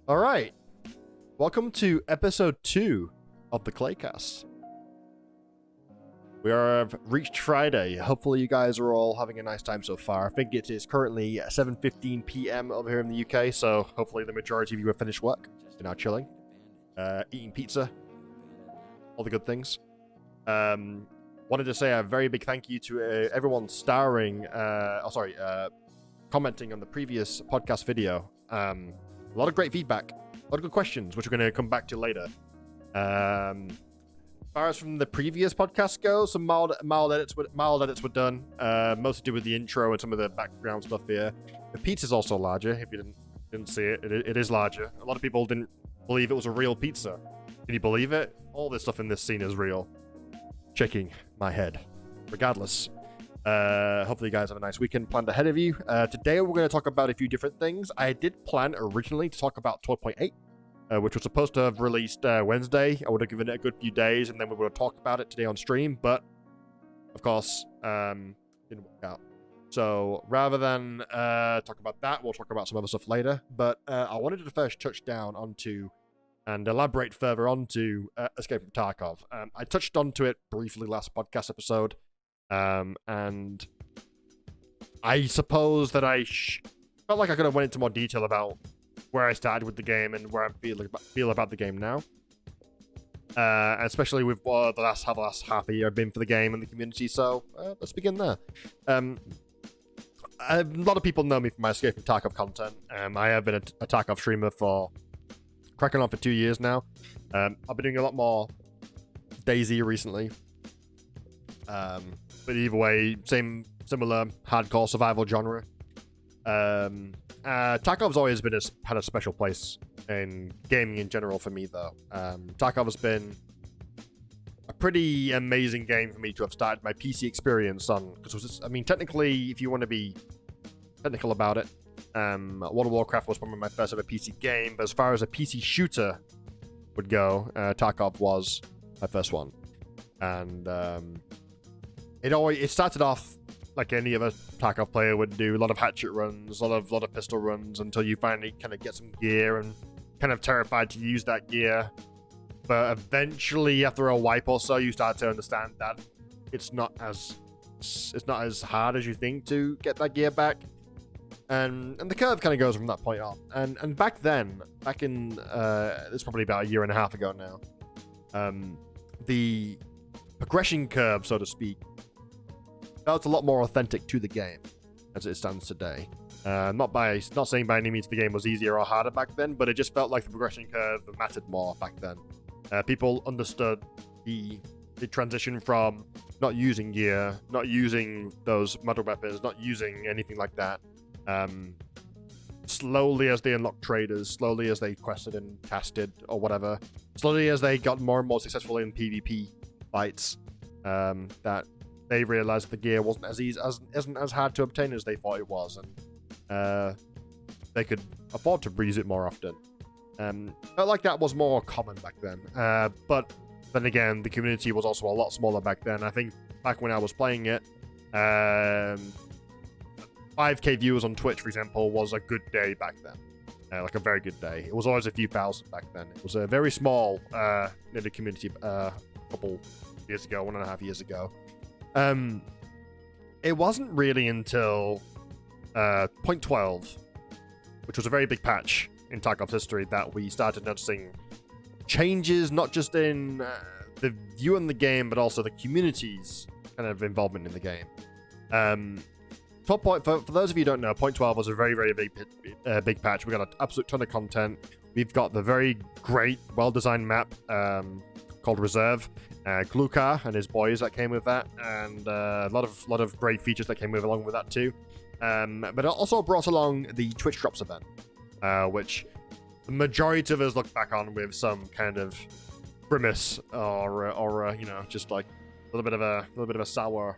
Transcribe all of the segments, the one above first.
All right. Welcome to episode 2 of the ClayCast. We have reached Friday. Hopefully you guys are all having a nice time so far. I think it is currently 7:15 p.m. over here in the UK, so hopefully the majority of you have finished work. You're now chilling, eating pizza, all the good things. Wanted to say a very big thank you to everyone commenting on the previous podcast video. A lot of great feedback, a lot of good questions, which we're going to come back to later. As far as from the previous podcast goes, some mild edits were done, mostly to do with the intro and some of the background stuff here. The pizza's also larger. If you didn't see it, it is larger. A lot of people didn't believe it was a real pizza. Can you believe it? All this stuff in this scene is real. Shaking my head. Regardless. Hopefully you guys have a nice weekend planned ahead of you. Today we're going to talk about a few different things. I did plan originally to talk about 12.8, which was supposed to have released Wednesday. I would have given it a good few days, and then we would have talked about it today on stream, but of course, didn't work out. So rather than talk about that, we'll talk about some other stuff later. But I wanted to first touch down onto and elaborate further onto Escape from Tarkov. I touched onto it briefly last podcast episode. And I suppose that I felt like I could have went into more detail about where I started with the game and where I feel about the game now. Especially with the last half a year I've been for the game and the community. So let's begin there. A lot of people know me from my Escape from Tarkov content. I have been a Tarkov streamer for cracking on for 2 years now. I've been doing a lot more DayZ recently. But either way, similar hardcore survival genre. Tarkov's always had a special place in gaming in general for me, though. Tarkov has been a pretty amazing game for me to have started my PC experience on. Because, technically, if you want to be technical about it, World of Warcraft was probably my first ever PC game. But as far as a PC shooter would go, Tarkov was my first one. And it started off like any other Tarkov player would do, a lot of hatchet runs, a lot of pistol runs, until you finally kind of get some gear and kind of terrified to use that gear. But eventually, after a wipe or so, you start to understand that it's not as hard as you think to get that gear back, and the curve kind of goes from that point on. And back then, it's probably about a year and a half ago now, the progression curve, so to speak, felt a lot more authentic to the game as it stands today. Not saying by any means the game was easier or harder back then, but it just felt like the progression curve mattered more back then. People understood the transition from not using gear, not using those metal weapons, not using anything like that. Slowly as they unlocked traders, slowly as they quested and casted or whatever, slowly as they got more and more successful in PvP fights, that they realized the gear wasn't as hard to obtain as they thought it was, and they could afford to reuse it more often. Felt like that was more common back then. But then again, the community was also a lot smaller back then. I think back when I was playing it, 5k viewers on Twitch, for example, was a good day back then. Like a very good day. It was always a few thousand back then. It was a very small knitted community a couple years ago, 1.5 years ago. It wasn't really until 0.12, which was a very big patch in Tarkov's history, that we started noticing changes, not just in the view in the game, but also the community's kind of involvement in the game. For those of you who don't know, 0.12 was a very, very big patch. We got an absolute ton of content. We've got the very great, well-designed map called Reserve, Glukar and his boys that came with that, and a lot of great features that came along with that too. But it also brought along the Twitch Drops event, which the majority of us look back on with some kind of grimace or just like a little bit of a sour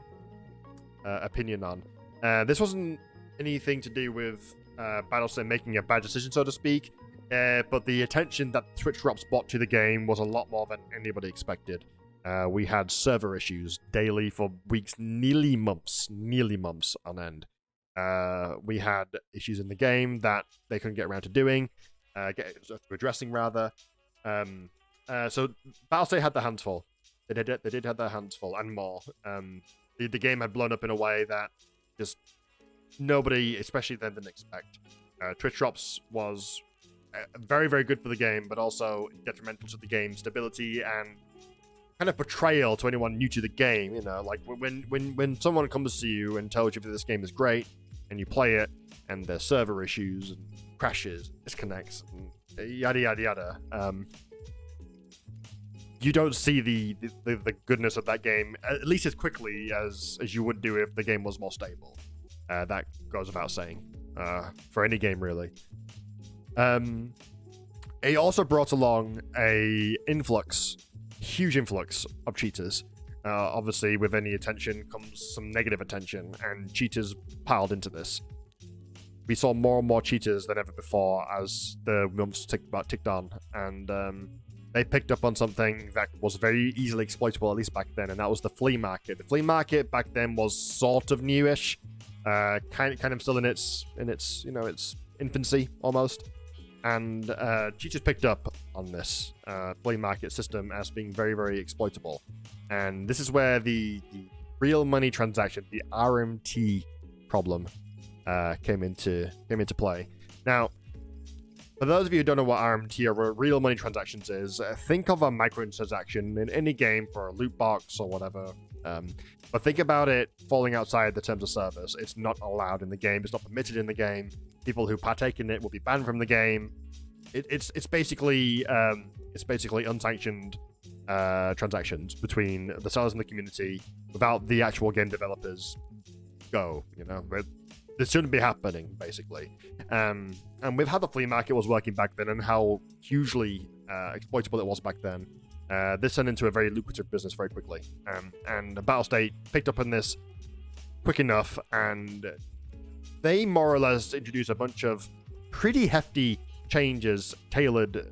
opinion on. This wasn't anything to do with Battlestate making a bad decision, so to speak, but the attention that Twitch Drops brought to the game was a lot more than anybody expected. We had server issues daily for weeks, nearly months on end. We had issues in the game that they couldn't get around to doing. addressing rather. So Battlestate had their hands full. They did have their hands full and more. The game had blown up in a way that just nobody, especially then, didn't expect. Twitch drops was very, very good for the game, but also detrimental to the game's stability and kind of betrayal to anyone new to the game. You know, like when someone comes to you and tells you that this game is great, and you play it, and there's server issues and crashes, disconnects, and yada yada yada. You don't see the goodness of that game at least as quickly as you would do if the game was more stable. That goes without saying for any game, really. It also brought along a huge influx of cheaters. Obviously, with any attention comes some negative attention, and cheaters piled into this. We saw more and more cheaters than ever before as the months ticked on, and they picked up on something that was very easily exploitable, at least back then, and that was the flea market. The flea market back then was sort of newish, kind of still in its its infancy almost, and cheaters picked up on this flea market system as being very, very exploitable, and this is where the real money transaction, the RMT problem, came into play. Now, for those of you who don't know what RMT or real money transactions is, think of a microtransaction in any game for a loot box or whatever. But think about it falling outside the terms of service. It's not allowed in the game. It's not permitted in the game. People who partake in it will be banned from the game. It's basically unsanctioned transactions between the sellers and the community without the actual game developers go. You know, this shouldn't be happening, basically. And with how the flea market was working back then and how hugely exploitable it was back then, this turned into a very lucrative business very quickly. And Battlestate picked up on this quick enough, and they more or less introduced a bunch of pretty hefty changes tailored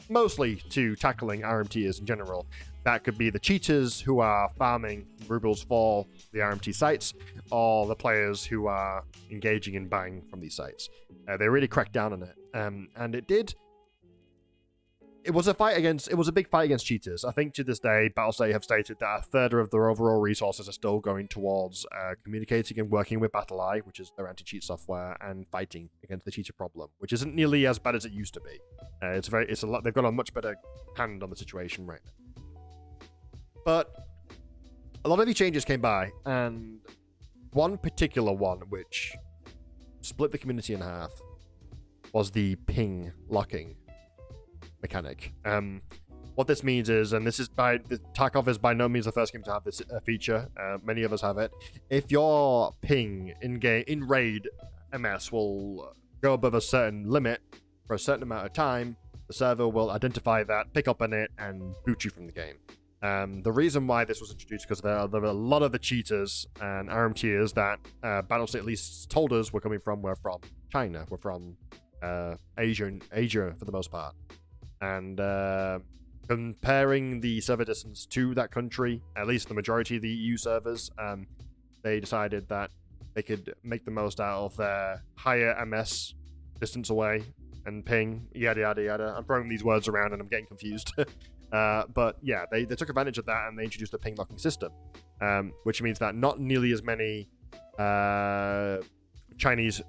mostly to tackling RMTers in general. That could be the cheaters who are farming rubles for the RMT sites, or the players who are engaging in buying from these sites. They really cracked down on it, and it was a big fight against cheaters. I think to this day, Battlestate have stated that a third of their overall resources are still going towards communicating and working with BattleEye, which is their anti-cheat software, and fighting against the cheater problem, which isn't nearly as bad as it used to be. It's a lot. They've got a much better hand on the situation right now. But a lot of these changes came by, and one particular one which split the community in half was the ping locking mechanic. What this means is, and Tarkov is by no means the first game to have this feature. Many of us have it. If your ping in raid MS will go above a certain limit for a certain amount of time, the server will identify that, pick up on it, and boot you from the game. The reason why this was introduced because there are a lot of the cheaters and RMTers that Battlestate at least told us were from China, were from Asia for the most part. And comparing the server distance to that country, at least the majority of the EU servers, they decided that they could make the most out of their higher MS distance away and ping, yada yada yada. I'm throwing these words around and I'm getting confused. But yeah, they took advantage of that and they introduced the ping locking system, which means that not nearly as many Chinese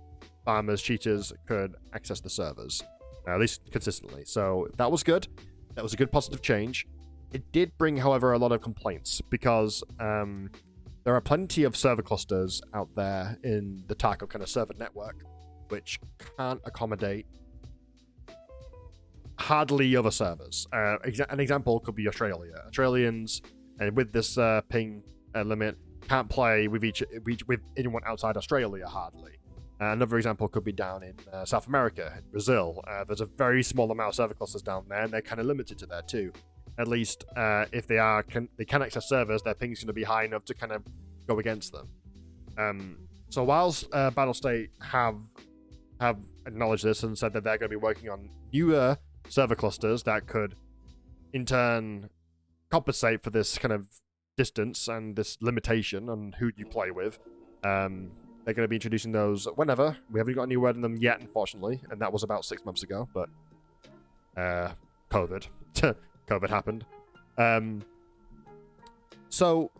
farmers, cheaters could access the servers, at least consistently. So that was good. That was a good positive change. It did bring, however, a lot of complaints because there are plenty of server clusters out there in the Tarkov kind of server network which can't accommodate hardly other servers. An example could be Australia. Australians, with this ping limit, can't play with anyone outside Australia hardly. Another example could be down in South America, in Brazil. There's a very small amount of server clusters down there, and they're kind of limited to there too. At least if they can access servers, their ping's going to be high enough to kind of go against them. So whilst Battlestate have acknowledged this and said that they're going to be working on newer server clusters that could, in turn, compensate for this kind of distance and this limitation on who you play with. They're going to be introducing those whenever. We haven't got any word on them yet, unfortunately, and that was about 6 months ago, but COVID. COVID happened. So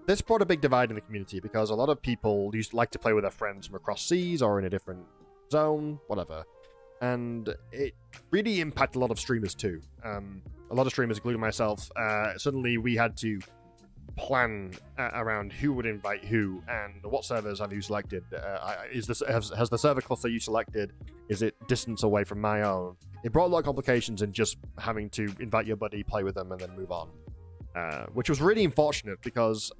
this brought a big divide in the community because a lot of people used to like to play with their friends from across seas or in a different zone, whatever. And it really impacted a lot of streamers too. A lot of streamers, including myself, suddenly we had to plan around who would invite who and what servers have you selected. Has the server cluster you selected, is it distance away from my own? It brought a lot of complications in just having to invite your buddy, play with them, and then move on. Which was really unfortunate because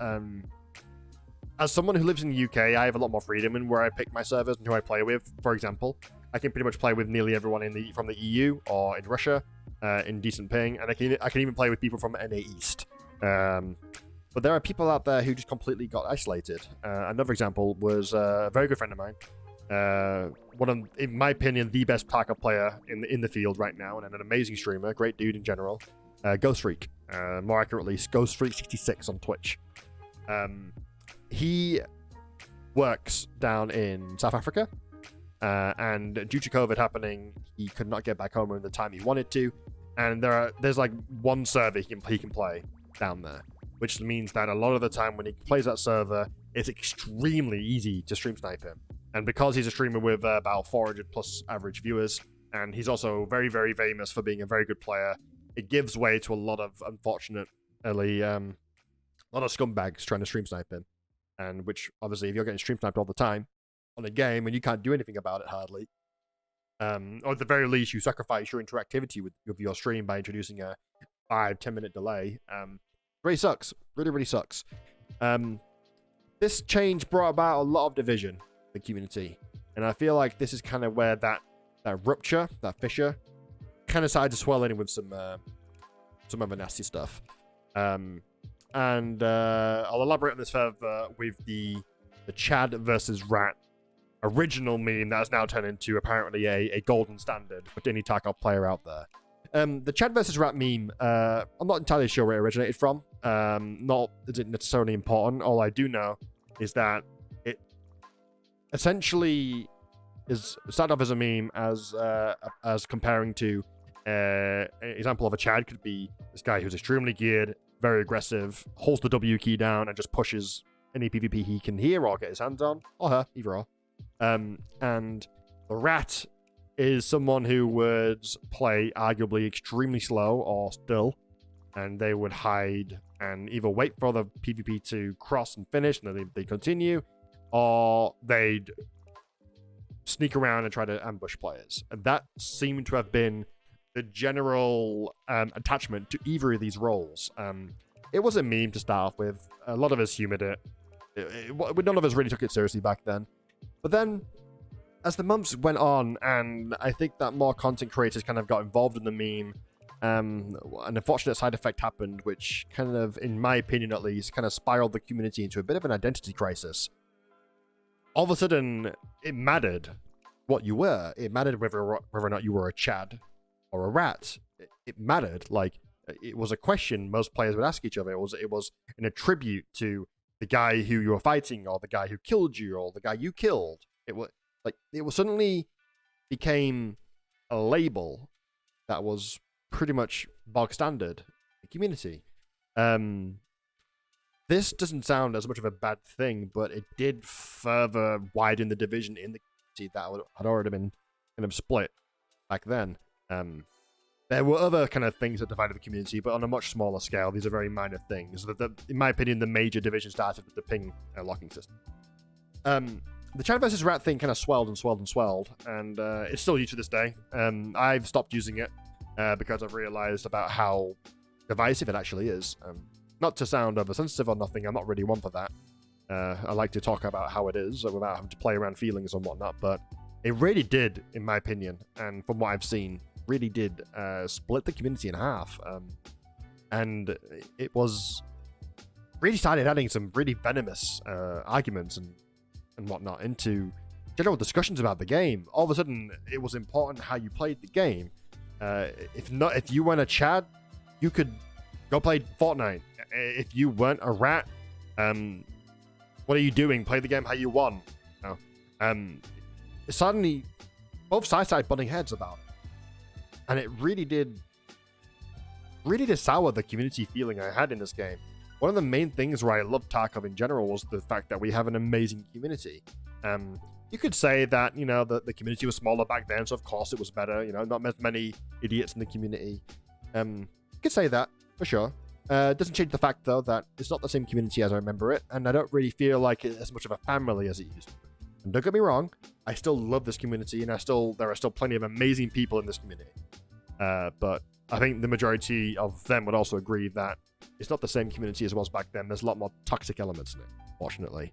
as someone who lives in the UK, I have a lot more freedom in where I pick my servers and who I play with. For example, I can pretty much play with nearly everyone from the EU or in Russia in decent ping, and I can even play with people from NA East. But there are people out there who just completely got isolated. Another example was a very good friend of mine. One of, in my opinion, the best Tarkov player in the field right now, and an amazing streamer, great dude in general. Ghost Freak, more accurately, Ghost Freak 66 on Twitch. He works down in South Africa, and due to COVID happening, he could not get back home in the time he wanted to. And there's like one server he can play down there, which means that a lot of the time when he plays that server, it's extremely easy to stream snipe him. And because he's a streamer with about 400 plus average viewers, and he's also very, very famous for being a very good player, it gives way to a lot of, unfortunately, a lot of scumbags trying to stream snipe him. And which, obviously, if you're getting stream sniped all the time on a game and you can't do anything about it hardly, or at the very least, you sacrifice your interactivity with your stream by introducing a 5-10 minute delay, really sucks. Really, really sucks. This change brought about a lot of division in the community. And I feel like this is kind of where that rupture, that fissure, kind of started to swell in with some other nasty stuff. And I'll elaborate on this further with the Chad versus Rat original meme that has now turned into apparently a golden standard for any Tarkov player out there. The Chad versus Rat meme, I'm not entirely sure where it originated from. Not is it necessarily important. All I do know is that it essentially is started off as a meme as comparing to an example of a Chad could be this guy who's extremely geared, very aggressive, holds the W key down and just pushes any PvP he can hear or get his hands on, or her, either or. And the Rat is someone who would play arguably extremely slow or still, and they would hide and either wait for the PvP to cross and finish and then they continue, or they'd sneak around and try to ambush players. And that seemed to have been the general attachment to either of these roles. It was a meme to start off with. A lot of us humored it. None of us really took it seriously back then. But then, as the months went on, and I think that more content creators kind of got involved in the meme, an unfortunate side effect happened, which kind of, in my opinion at least, kind of spiraled the community into a bit of an identity crisis. All of a sudden, it mattered what you were. It mattered whether or not you were a Chad or a Rat. It mattered. Like, it was a question most players would ask each other. It was an attribute to the guy who you were fighting, or the guy who killed you, or the guy you killed. It was suddenly became a label that was pretty much bog standard in the community. This doesn't sound as much of a bad thing, but it did further widen the division in the community that had already been kind of split back then. There were other kind of things that divided the community, but on a much smaller scale. These are very minor things. In my opinion, the major division started with the ping locking system. The Chad versus Rat thing kind of swelled and swelled and swelled, and it's still used to this day. I've stopped using it because I've realized about how divisive it actually is. Not to sound oversensitive or nothing, I'm not really one for that. I like to talk about how it is without having to play around feelings and whatnot, but it really did, in my opinion, and from what I've seen, really did split the community in half. And it was really started adding some really venomous arguments and whatnot into general discussions about the game. All of a sudden, it was important how you played the game. If you weren't a Chad, you could go play Fortnite. If you weren't a Rat, what are you doing? Play the game how you want. Suddenly, both sides started butting heads about it. And it really did sour the community feeling I had in this game. One of the main things where I loved Tarkov in general was the fact that we have an amazing community. You could say that, the community was smaller back then, so of course it was better, not as many idiots in the community. You could say that, for sure. It doesn't change the fact, though, that it's not the same community as I remember it, and I don't really feel like it's as much of a family as it used to be. And don't get me wrong, I still love this community, and there are still plenty of amazing people in this community. But I think the majority of them would also agree that it's not the same community as it was back then. There's a lot more toxic elements in it, fortunately.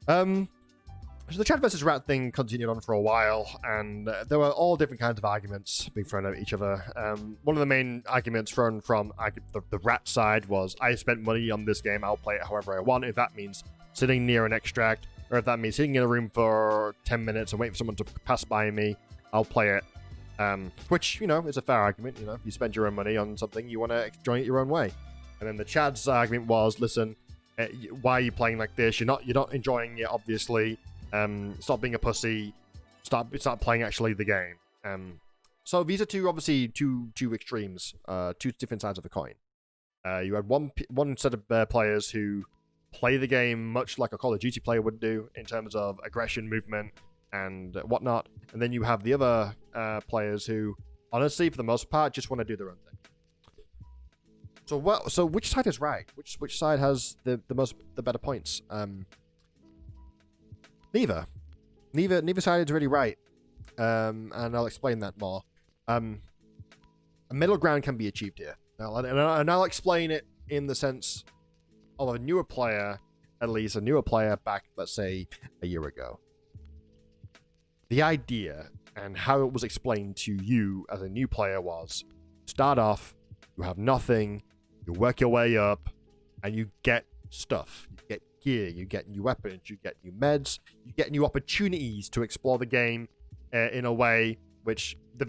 So the Chad versus Rat thing continued on for a while, and there were all different kinds of arguments being thrown at each other. One of the main arguments thrown from the Rat side was, I spent money on this game, I'll play it however I want. If that means sitting near an extract, or if that means sitting in a room for 10 minutes and waiting for someone to pass by me, I'll play it. Which, is a fair argument. You spend your own money on something, you want to enjoy it your own way. And then the Chad's argument was, listen, why are you playing like this? You're not enjoying it, obviously. Stop being a pussy. Start playing actually the game. So these are obviously two extremes, two different sides of the coin. You had one set of players who play the game much like a Call of Duty player would do in terms of aggression, movement, and whatnot. And then you have the other players who, honestly, for the most part, just want to do their own thing. So which side is right? Which side has the better points? Neither side is really right, and I'll explain that more. A middle ground can be achieved here, and I'll explain it in the sense of a newer player, back, let's say, a year ago. The idea and how it was explained to you as a new player was, start off, you have nothing, you work your way up, and you get stuff. You get gear, you get new weapons, you get new meds, you get new opportunities to explore the game in a way which the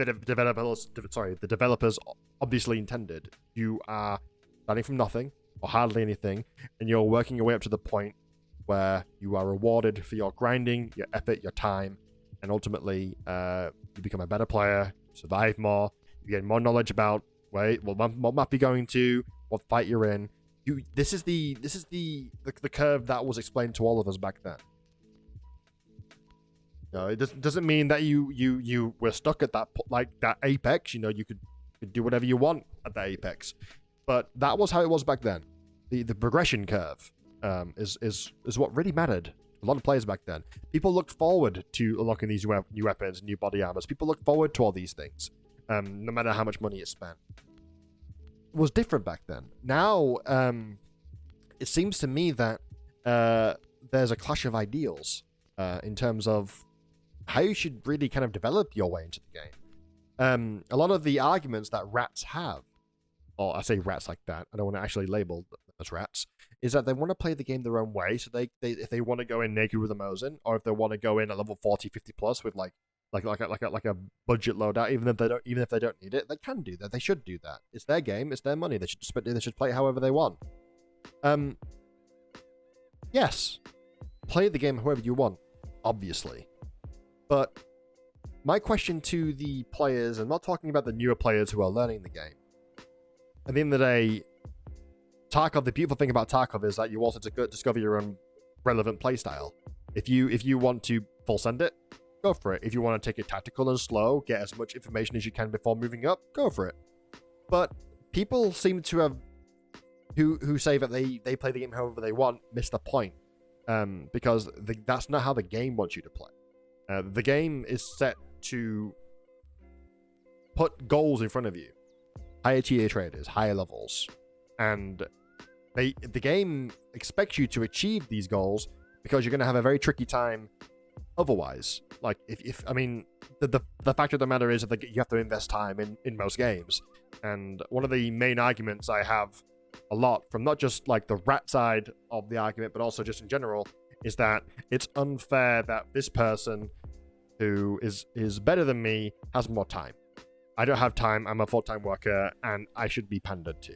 developers obviously intended. You are starting from nothing, or hardly anything, and you're working your way up to the point where you are rewarded for your grinding, your effort, your time, and ultimately you become a better player, survive more, you gain more knowledge about what map you're going to, what fight you're in. This is the curve that was explained to all of us back then. No, it doesn't mean that you were stuck at that apex. You could do whatever you want at that apex, but that was how it was back then. The progression curve is what really mattered. A lot of players back then. People looked forward to unlocking these new weapons, new body armors. People looked forward to all these things, no matter how much money it spent. It was different back then. Now, it seems to me that there's a clash of ideals in terms of how you should really kind of develop your way into the game. A lot of the arguments that rats have, or I say rats like that, I don't want to actually label them as rats, is that they want to play the game their own way. So if they want to go in naked with a Mosin, or if they want to go in at level 40, 50 plus with like a budget loadout, even if they don't need it, they can do that. They should do that. It's their game. It's their money. They should play it however they want. Yes, play the game however you want, obviously. But my question to the players, I'm not talking about the newer players who are learning the game. At the end of the day, Tarkov, the beautiful thing about Tarkov is that you also discover your own relevant playstyle. If you want to full send it, go for it. If you want to take it tactical and slow, get as much information as you can before moving up, go for it. But people seem to have, who say that they play the game however they want, miss the point. Because that's not how the game wants you to play. The game is set to put goals in front of you. Higher tier traders, higher levels. And the game expects you to achieve these goals because you're going to have a very tricky time otherwise. Like, the fact of the matter is that you have to invest time in most games. And one of the main arguments I have a lot from not just like the rat side of the argument, but also just in general, is that it's unfair that this person who is better than me has more time. I don't have time. I'm a full-time worker, and I should be pandered to,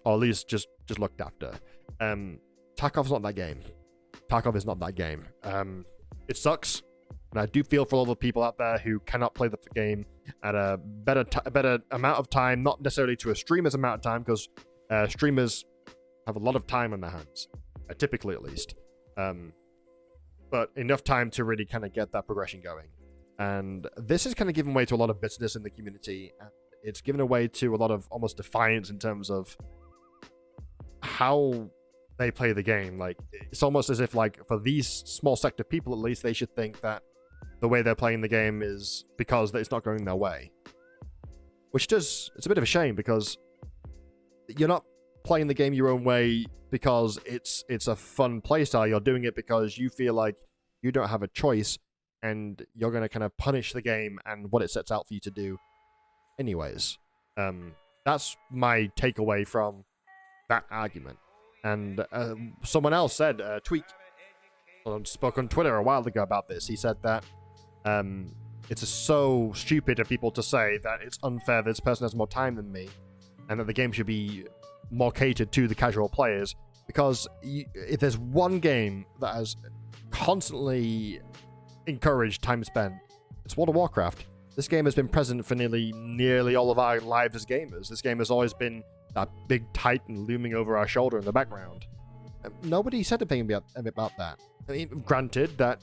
or at least just looked after. Tarkov's not that game. Tarkov is not that game. It sucks. And I do feel for all the people out there who cannot play the game at a better amount of time, not necessarily to a streamer's amount of time, because streamers have a lot of time on their hands, typically at least. But enough time to really kind of get that progression going. And this is kind of given way to a lot of bitterness in the community. And it's given away to a lot of almost defiance in terms of how they play the game. Like, it's almost as if, like, for these small sect of people at least, they should think that the way they're playing the game is because it's not going their way. Which it's a bit of a shame, because you're not playing the game your own way because it's a fun playstyle. You're doing it because you feel like you don't have a choice, and you're going to kind of punish the game and what it sets out for you to do anyways. That's my takeaway from that argument. And someone else said, Tweak, spoke on Twitter a while ago about this. He said that it's so stupid of people to say that it's unfair that this person has more time than me, and that the game should be more catered to the casual players. Because if there's one game that has constantly encouraged time spent, it's World of Warcraft. This game has been present for nearly all of our lives as gamers. This game has always been that big titan looming over our shoulder in the background. Nobody said anything about that. I mean, granted that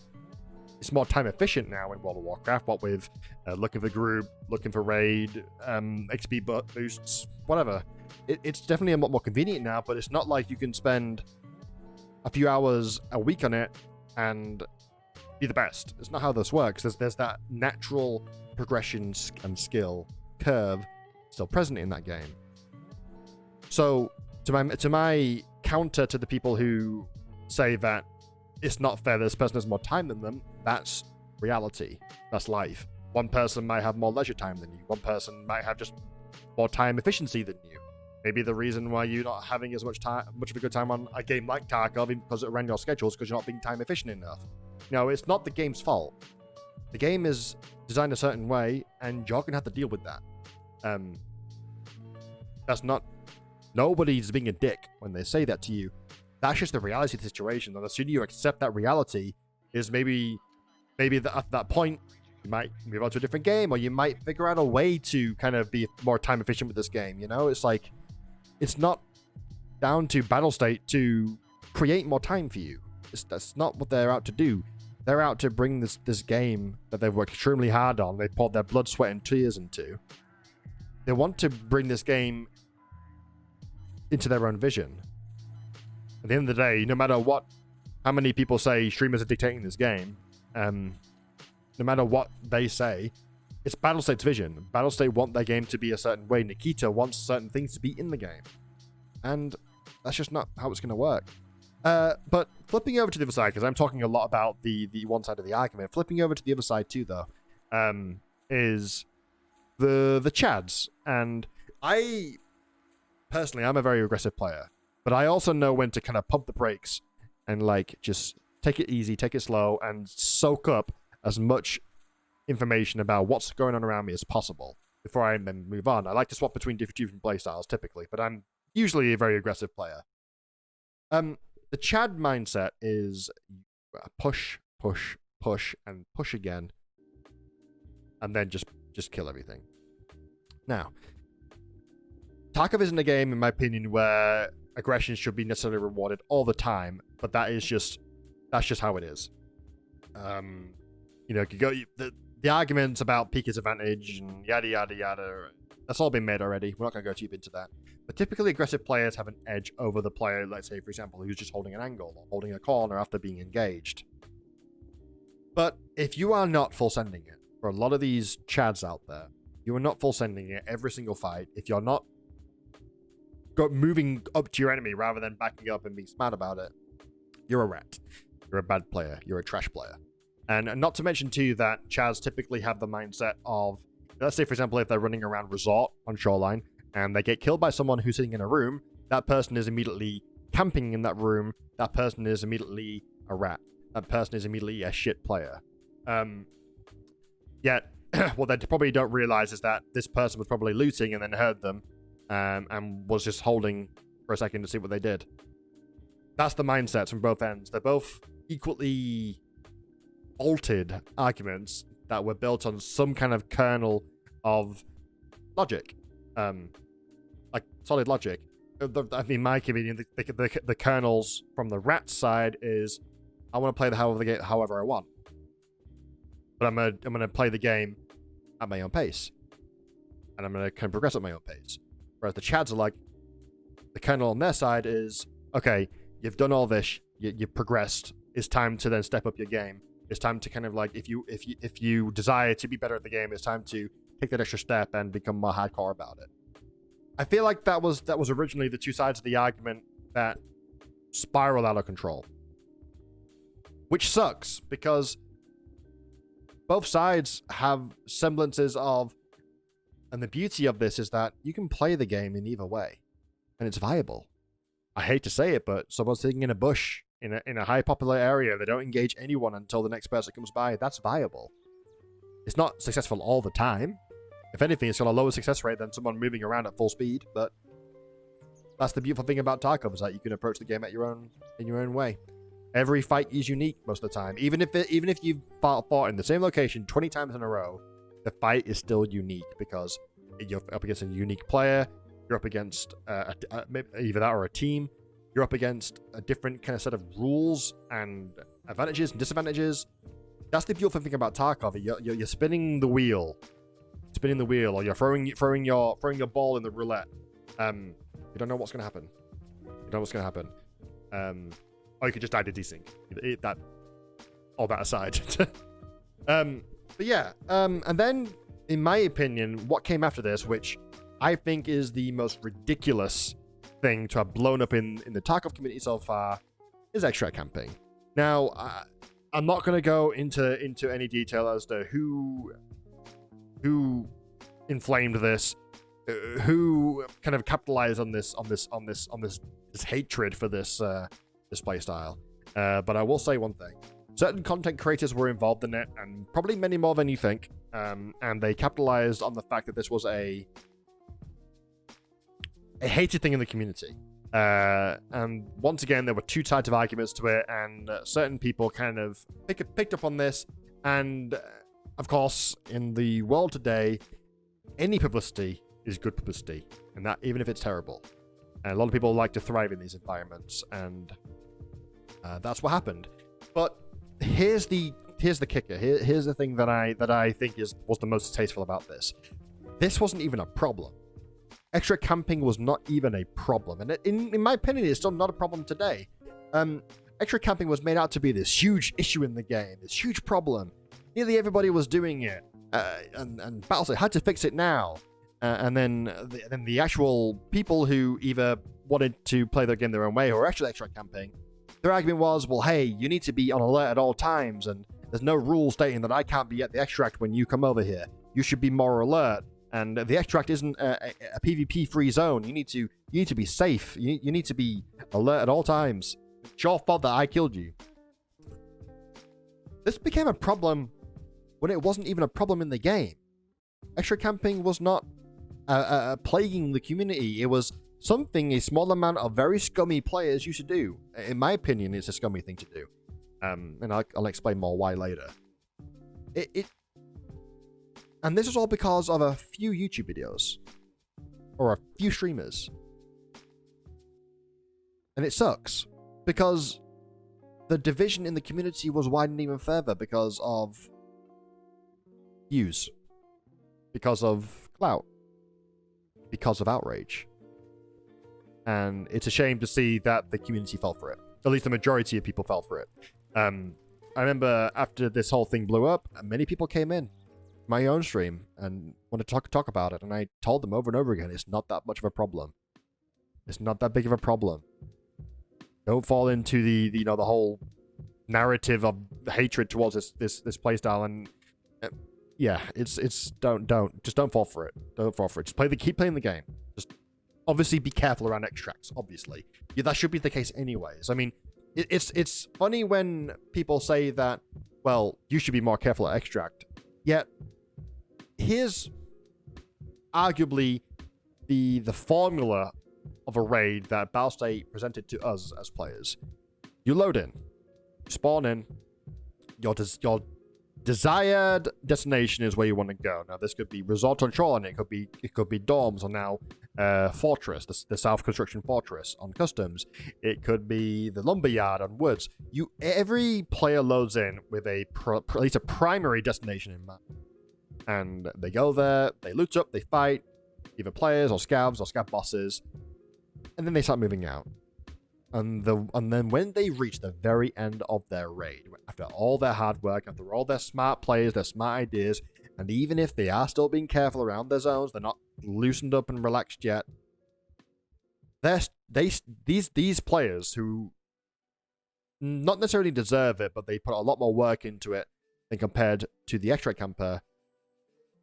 it's more time efficient now in World of Warcraft, what with looking for group, looking for raid, XP boosts, whatever. It's definitely a lot more convenient now, but it's not like you can spend a few hours a week on it and be the best. It's not how this works. There's that natural progression and skill curve still present in that game. So to my counter to the people who say that it's not fair that this person has more time than them, that's reality. That's life. One person might have more leisure time than you. One person might have just more time efficiency than you. Maybe the reason why you're not having as much of a good time on a game like Tarkov, because it ran your schedules, because you're not being time efficient enough. No, it's not the game's fault. The game is designed a certain way, and you're gonna have to deal with that. That's not. Nobody's being a dick when they say that to you. That's just the reality of the situation. And as soon as you accept that reality, is maybe at that point you might move on to a different game, or you might figure out a way to kind of be more time efficient with this game. You know, it's like, it's not down to Battlestate to create more time for you. That's not what they're out to do. They're out to bring this game that they've worked extremely hard on. They poured their blood, sweat, and tears into. They want to bring this game into their own vision. At the end of the day, no matter how many people say streamers are dictating this game, no matter what they say, it's Battlestate's vision. Battlestate want their game to be a certain way. Nikita wants certain things to be in the game. And that's just not how it's going to work. But flipping over to the other side, because I'm talking a lot about the one side of the argument, flipping over to the other side too, though, is the Chads. And personally, I'm a very aggressive player, but I also know when to kind of pump the brakes and like just take it easy, take it slow, and soak up as much information about what's going on around me as possible before I then move on. I like to swap between different playstyles typically, but I'm usually a very aggressive player. The Chad mindset is push, push, push, and push again, and then just kill everything. Now, Tarkov isn't a game, in my opinion, where aggression should be necessarily rewarded all the time, but that's just how it is. You know, the arguments about Pika's advantage and yada yada yada, that's all been made already. We're not going to go too into that. But typically, aggressive players have an edge over the player, let's say, for example, who's just holding an angle or holding a corner after being engaged. But if you are not full sending it, for a lot of these Chads out there, you are not full sending it every single fight. If you're not moving up to your enemy rather than backing up and being smart about it, you're a rat. You're a bad player. You're a trash player. And not to mention, too, that Chads typically have the mindset of, let's say, for example, if they're running around Resort on Shoreline and they get killed by someone who's sitting in a room, that person is immediately camping in that room. That person is immediately a rat. That person is immediately a shit player. Yet, what they probably don't realize is that this person was probably looting and then heard them and was just holding for a second to see what they did. That's the mindsets from both ends. They're both equally bolted arguments that were built on some kind of kernel of logic, like solid logic. In my opinion, the kernels from the rat side is, I want to play the game however I want, but I'm gonna play the game at my own pace, and I'm gonna kind of progress at my own pace. Whereas the Chads are like, the kernel on their side is, okay, you've done all this, you've progressed. It's time to then step up your game. It's time to kind of like, if you desire to be better at the game, it's time to take that extra step and become more hardcore about it. I feel like that was originally the two sides of the argument that spiraled out of control. Which sucks, because both sides have semblances of, and the beauty of this is that you can play the game in either way, and it's viable. I hate to say it, but someone sitting in a bush in a high popular area, they don't engage anyone until the next person comes by, that's viable. It's not successful all the time. If anything, it's got a lower success rate than someone moving around at full speed, but that's the beautiful thing about Tarkov, is that you can approach the game in your own way. Every fight is unique most of the time. Even if you've fought in the same location 20 times in a row, the fight is still unique because you're up against a unique player, you're up against either that or a team, you're up against a different kind of set of rules and advantages and disadvantages. That's the beautiful thing about Tarkov. You're spinning the wheel, or you're throwing your ball in the roulette. You don't know what's gonna happen. Or you could just die to desync. That, all that aside. But yeah. And then, in my opinion, what came after this, which I think is the most ridiculous thing to have blown up in the Tarkov community so far, is extract camping. Now, I'm not going to go into any detail as to who inflamed this, who kind of capitalized on this hatred for this play style. But I will say one thing: certain content creators were involved in it, and probably many more than you think. And they capitalized on the fact that this was a hated thing in the community. And once again, there were two sides of arguments to it, and certain people kind of picked up on this. And of course, in the world today, any publicity is good publicity, and that even if it's terrible. And a lot of people like to thrive in these environments, and that's what happened. But here's the kicker. Here's the thing that I think was the most distasteful about this. This wasn't even a problem. Extra camping was not even a problem, and in my opinion, it's still not a problem today. Extra camping was made out to be this huge issue in the game, this huge problem. Nearly everybody was doing it, and Battlestate had to fix it now. And then the actual people who either wanted to play their game their own way or actually extra camping, their argument was, well, hey, you need to be on alert at all times, and there's no rule stating that I can't be at the extract when you come over here. You should be more alert. And the extract isn't a PvP-free zone. You need to be safe. You need to be alert at all times. It's your fault that I killed you. This became a problem when it wasn't even a problem in the game. Extra camping was not plaguing the community. It was something a small amount of very scummy players used to do. In my opinion, it's a scummy thing to do. And I'll explain more why later. And this is all because of a few YouTube videos. Or a few streamers. And it sucks. Because the division in the community was widened even further because of views. Because of clout. Because of outrage. And it's a shame to see that the community fell for it. At least the majority of people fell for it. I remember after this whole thing blew up, many people came in my own stream and wanted to talk about it, and I told them over and over again, it's not that much of a problem. It's not that big of a problem. Don't fall into the whole narrative of hatred towards this playstyle, and yeah, it's don't fall for it. Don't fall for it. Just keep playing the game. Just obviously be careful around extracts. Obviously, yeah, that should be the case anyways. I mean, it's funny when people say that, well, you should be more careful at extract. Yet, here's arguably the formula of a raid that Battlestate presented to us as players. You load in, you spawn in, your desired destination is where you want to go. Now, this could be resort on shoreline. It could be dorms on now fortress, the South Construction Fortress on customs. It could be the lumberyard on woods. Every player loads in with at least a primary destination in mind, and they go there. They loot up. They fight either players or scavs or scav bosses, and then they start moving out. And then when they reach the very end of their raid, after all their hard work, after all their smart players, their smart ideas, and even if they are still being careful around their zones, they're not loosened up and relaxed yet. These players who not necessarily deserve it, but they put a lot more work into it than compared to the extract camper.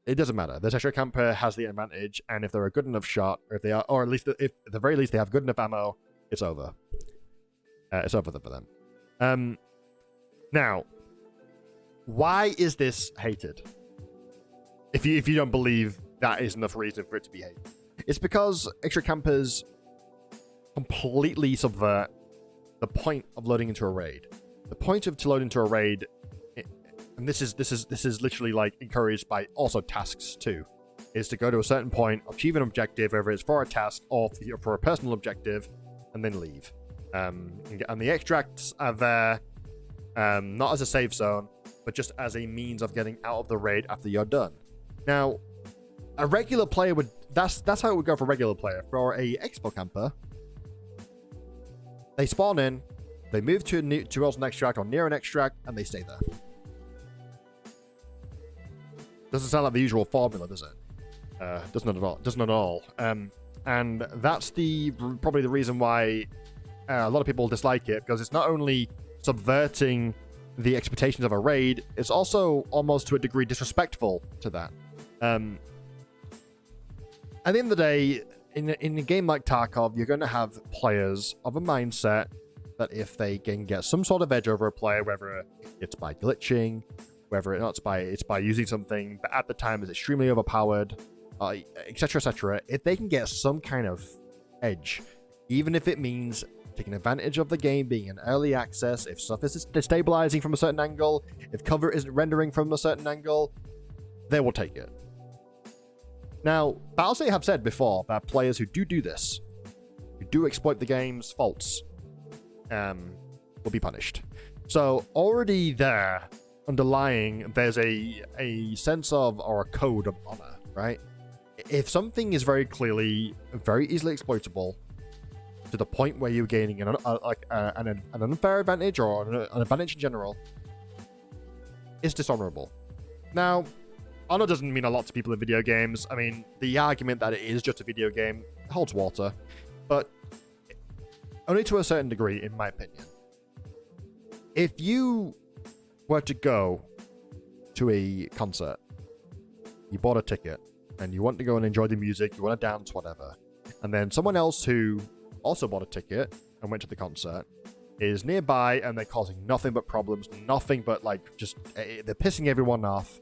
It doesn't matter. This extract camper has the advantage, and if they're a good enough shot, or if they are, or at least if at the very least they have good enough ammo, it's over. It's over for them. Now, why is this hated? If you don't believe that is enough reason for it to be hated, it's because extra campers completely subvert the point of loading into a raid. The point of to load into a raid, and this is literally like encouraged by also tasks too, is to go to a certain point, achieve an objective, whether it's for a task or for a personal objective, and then leave. And the extracts are there not as a save zone, but just as a means of getting out of the raid after you're done. Now, a regular player would that's how it would go for a regular player. For a expo camper, they spawn in, they move towards an extract or near an extract, and they stay there. Doesn't sound like the usual formula, does it? Doesn't at all. Doesn't at all. And that's probably the reason why a lot of people dislike it, because it's not only subverting the expectations of a raid, it's also almost to a degree disrespectful to that. At the end of the day, in a game like Tarkov, you're going to have players of a mindset that if they can get some sort of edge over a player, whether it's by glitching, whether it's by using something that at the time is extremely overpowered, etc., etc., if they can get some kind of edge, even if it means taking advantage of the game being in early access, if stuff is destabilizing from a certain angle, if cover isn't rendering from a certain angle, they will take it. Now, Battlestate have said before that players who do this, who do exploit the game's faults, will be punished. So already there, underlying, there's a sense of, or a code of honor, right? If something is very clearly, very easily exploitable, to the point where you're gaining an unfair advantage or an advantage in general, it's dishonorable. Now, honor doesn't mean a lot to people in video games. I mean, the argument that it is just a video game holds water, but only to a certain degree, in my opinion. If you were to go to a concert, you bought a ticket, and you want to go and enjoy the music, you want to dance, whatever, and then someone else who also bought a ticket and went to the concert is nearby, and they're causing nothing but problems, nothing but they're pissing everyone off.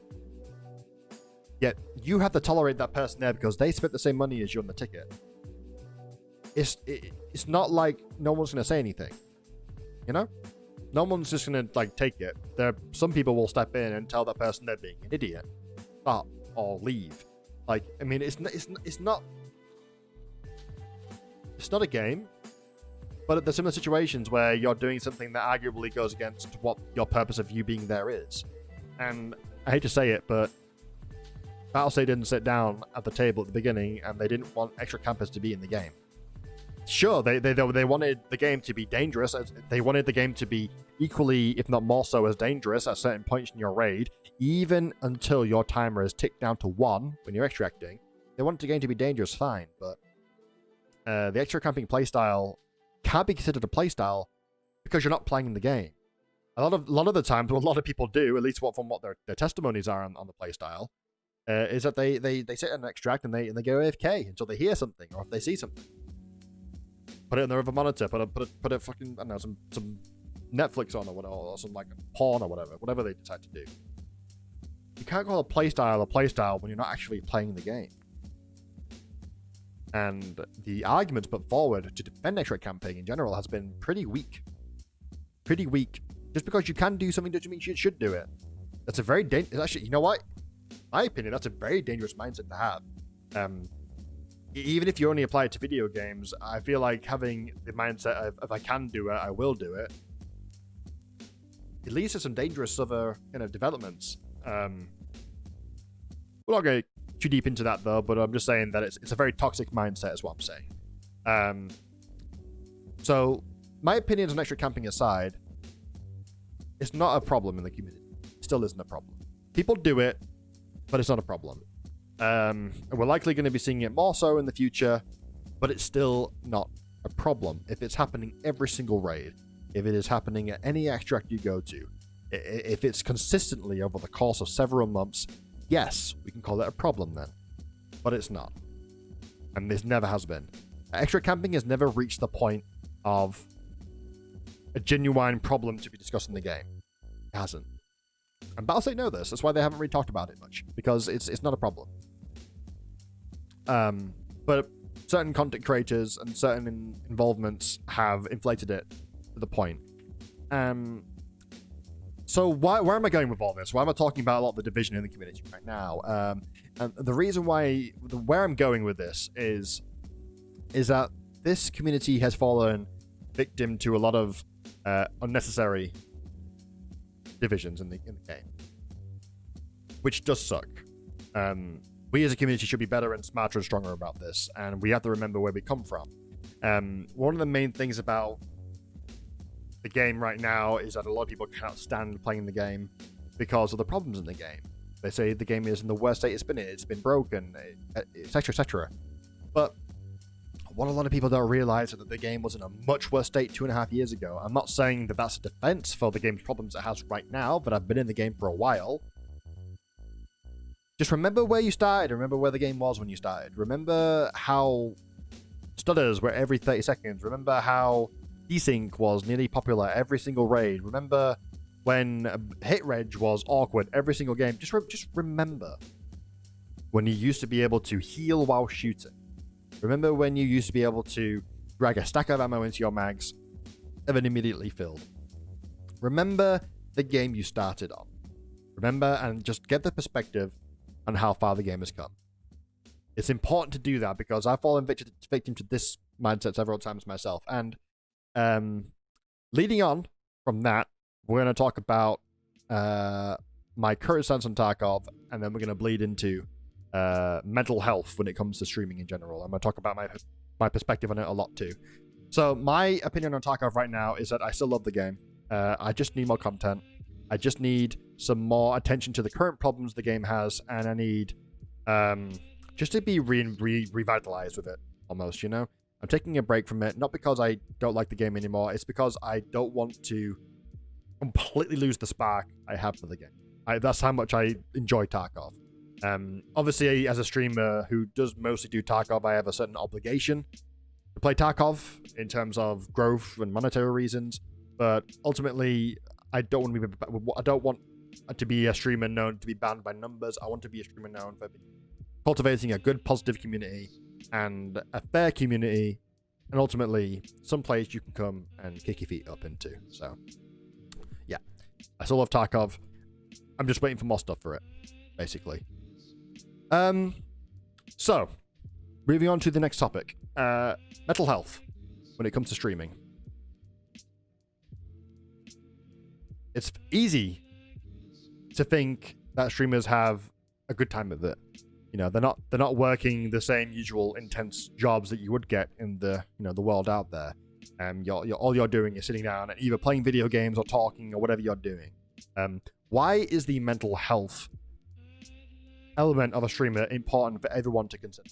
Yet you have to tolerate that person there because they spent the same money as you on the ticket. It's not like no one's going to say anything, you know? No one's just going to take it. Some people will step in and tell that person they're being an idiot, stop or leave. I mean, it's not a game, but there's similar situations where you're doing something that arguably goes against what your purpose of you being there is. And I hate to say it, but Battlestate didn't sit down at the table at the beginning, and they didn't want extra campers to be in the game. Sure, they wanted the game to be dangerous. They wanted the game to be equally, if not more so, as dangerous at certain points in your raid, even until your timer is ticked down to 1 when you're extracting. They wanted the game to be dangerous, fine, but the extra camping playstyle can't be considered a playstyle because you're not playing the game. A lot of the times, what a lot of people do, at least from what their testimonies are on the playstyle, is that they sit and extract and they go AFK until they hear something or if they see something. Put it in their other monitor. Put a fucking, I don't know, some Netflix on or whatever, or some porn or whatever they decide to do. You can't call a playstyle when you're not actually playing the game. And the arguments put forward to defend extra camping in general has been pretty weak. Just because you can do something doesn't mean you should do it. That's a very dangerous. Actually, you know what? In my opinion, that's a very dangerous mindset to have. Even if you only apply it to video games, I feel like having the mindset of if I can do it, I will do it. It leads to some dangerous other kind of developments. We're not going too deep into that though, but I'm just saying that it's a very toxic mindset, is what I'm saying. So my opinions on extra camping aside, it's not a problem in the community. It still isn't a problem. People do it, but it's not a problem. And we're likely going to be seeing it more so in the future, but it's still not a problem if it's happening every single raid, if it is happening at any extract you go to, if it's consistently over the course of several months. Yes, we can call it a problem then, but it's not, and this never has been. Extra camping has never reached the point of a genuine problem to be discussed in the game. It hasn't. And Battlestate know this. That's why they haven't really talked about it much, because it's not a problem. But certain content creators and certain involvements have inflated it to the point. So where am I going with all this? Why am I talking about a lot of the division in the community right now? And the reason where I'm going with this is that this community has fallen victim to a lot of unnecessary divisions in the game, which does suck. We as a community should be better and smarter and stronger about this, and we have to remember where we come from. One of the main things about the game right now is that a lot of people cannot stand playing the game because of the problems in the game. They say the game is in the worst state it's been in, it's been broken, etc, etc. But what a lot of people don't realize is that the game was in a much worse state 2.5 years ago. I'm not saying that that's a defense for the game's problems it has right now, but I've been in the game for a while. Just remember where you started. Remember where the game was when you started. Remember how stutters were every 30 seconds. Remember how desync was nearly popular every single raid. Remember when hit reg was awkward every single game. Just remember when you used to be able to heal while shooting. Remember when you used to be able to drag a stack of ammo into your mags and then immediately filled. Remember the game you started on. Remember and just get the perspective on how far the game has come. It's important to do that because I've fallen victim to this mindset several times myself. And leading on from that, we're going to talk about my current stance on Tarkov, and then we're going to bleed into mental health when it comes to streaming in general. I'm going to talk about my perspective on it a lot too. So my opinion on Tarkov right now is that I still love the game. I just need more content. I just need some more attention to the current problems the game has, and I need just to be revitalized with it, almost, you know? I'm taking a break from it, not because I don't like the game anymore, it's because I don't want to completely lose the spark I have for the game. That's how much I enjoy Tarkov. Obviously, as a streamer who does mostly do Tarkov, I have a certain obligation to play Tarkov in terms of growth and monetary reasons, but ultimately, I don't want to be a streamer known to be banned by numbers. I want to be a streamer known for cultivating a good, positive community and a fair community, and ultimately some place you can come and kick your feet up into. So, yeah, I still love Tarkov. I'm just waiting for more stuff for it, basically. So, moving on to the next topic, mental health when it comes to streaming. It's easy to think that streamers have a good time with it. You know, they're not working the same usual intense jobs that you would get in the the world out there. All you're doing is sitting down and either playing video games or talking or whatever you're doing. Why is the mental health element of a streamer important for everyone to consider?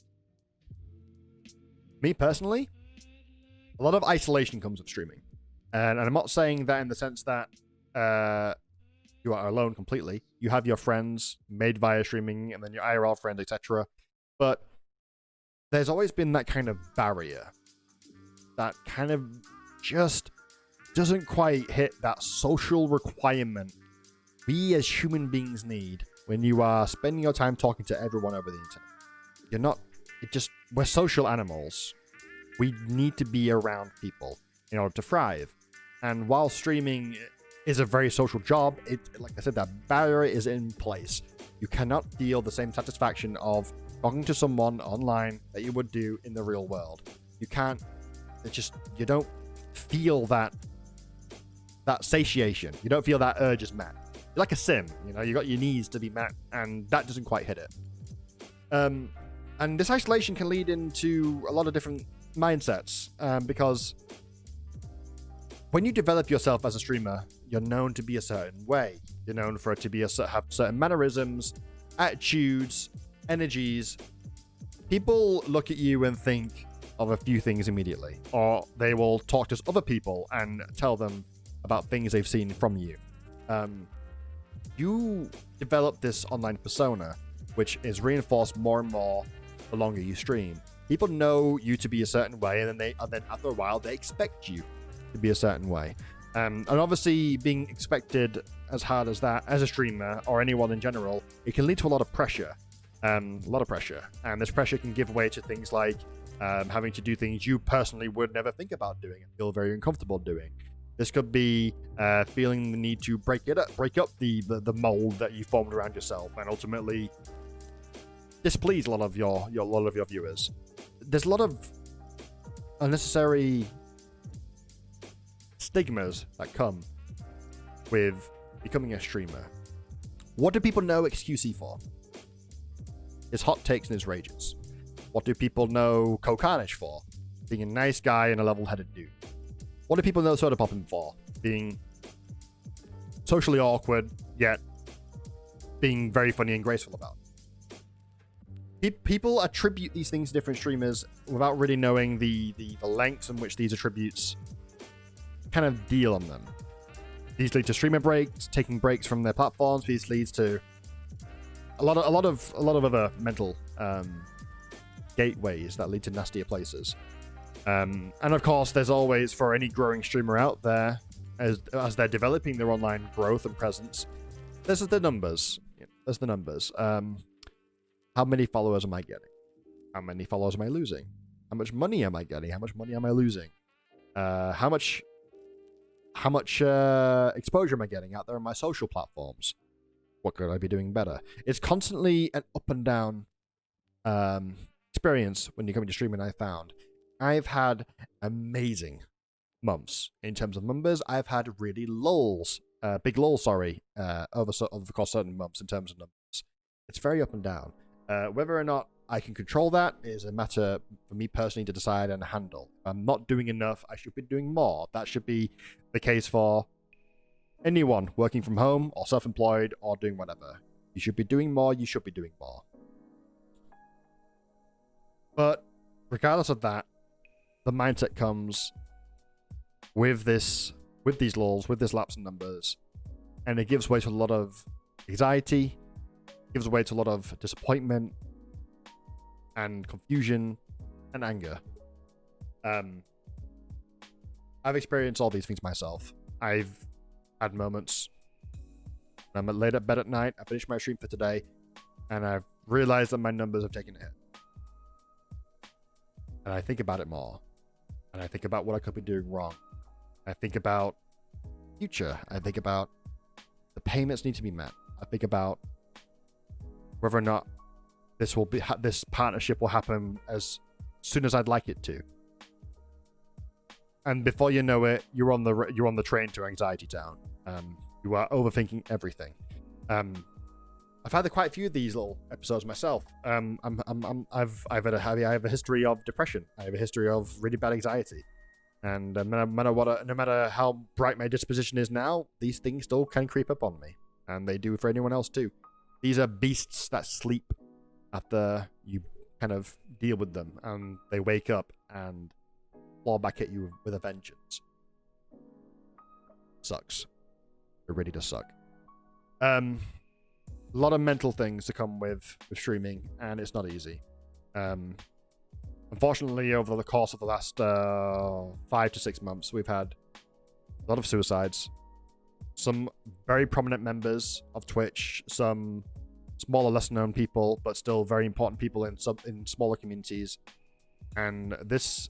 Me personally, a lot of isolation comes with streaming, and I'm not saying that in the sense that you are alone completely. You have your friends made via streaming and then your IRL friends, etc. But there's always been that kind of barrier that kind of just doesn't quite hit that social requirement we as human beings need when you are spending your time talking to everyone over the internet. We're social animals. We need to be around people in order to thrive. And while streaming is a very social job. Like I said, that barrier is in place. You cannot feel the same satisfaction of talking to someone online that you would do in the real world. You can't. You don't feel that satiation. You don't feel that urge is met. You're like a sim. You got your needs to be met, and that doesn't quite hit it. And this isolation can lead into a lot of different mindsets, because when you develop yourself as a streamer, you're known to be a certain way. You're known for it to be have certain mannerisms, attitudes, energies. People look at you and think of a few things immediately, or they will talk to other people and tell them about things they've seen from you. You develop this online persona, which is reinforced more and more the longer you stream. People know you to be a certain way, and then after a while they expect you to be a certain way. And obviously, being expected as hard as that as a streamer or anyone in general, it can lead to a lot of pressure. And this pressure can give way to things like having to do things you personally would never think about doing and feel very uncomfortable doing. This could be feeling the need to break up the mold that you formed around yourself, and ultimately displease a lot of your viewers. There's a lot of unnecessary stigmas that come with becoming a streamer. What do people know XQC for? His hot takes and his rages. What do people know Kokarnish for? Being a nice guy and a level-headed dude. What do people know Soda Poppin for? Being socially awkward, yet being very funny and graceful about. People attribute these things to different streamers without really knowing the lengths in which these attributes kind of deal on them. These lead to streamer breaks, taking breaks from their platforms. These leads to a lot of other mental gateways that lead to nastier places. And of course, there's always, for any growing streamer out there, as they're developing their online growth and presence, there's the numbers. There's the numbers. How many followers am I getting? How many followers am I losing? How much money am I getting? How much money am I losing? How much exposure am I getting out there on my social platforms? What could I be doing better? It's constantly an up and down experience when you're coming to streaming. I've had amazing months in terms of numbers. I've had really big lulls, over the course of certain months in terms of numbers. It's very up and down. Whether or not I can control that is a matter for me personally to decide and handle. If I'm not doing enough, I should be doing more. That should be the case for anyone working from home or self-employed or doing whatever. You should be doing more. You should be doing more. But regardless of that, the mindset comes with these lulls, with this lapse in numbers, and it gives way to a lot of anxiety, gives way to a lot of disappointment and confusion and anger. I've experienced all these things myself. I've had moments when I'm laid at bed at night, I finished my stream for today, and I've realized that my numbers have taken a hit. And I think about it more. And I think about what I could be doing wrong. I think about future. I think about the payments need to be met. I think about whether or not this partnership will happen as soon as I'd like it to. And before you know it, you're on the train to Anxiety Town. You are overthinking everything. I've had quite a few of these little episodes myself. I have a history of depression. I have a history of really bad anxiety, and no matter how bright my disposition is now, these things still can creep up on me, and they do for anyone else too. These are beasts that sleep after you kind of deal with them, and they wake up and claw back at you with a vengeance. Sucks. It really does suck. A lot of mental things to come with streaming, and it's not easy. Unfortunately, over the course of the last 5 to 6 months, we've had a lot of suicides. Some very prominent members of Twitch, some smaller, lesser-known people, but still very important people in smaller communities. And this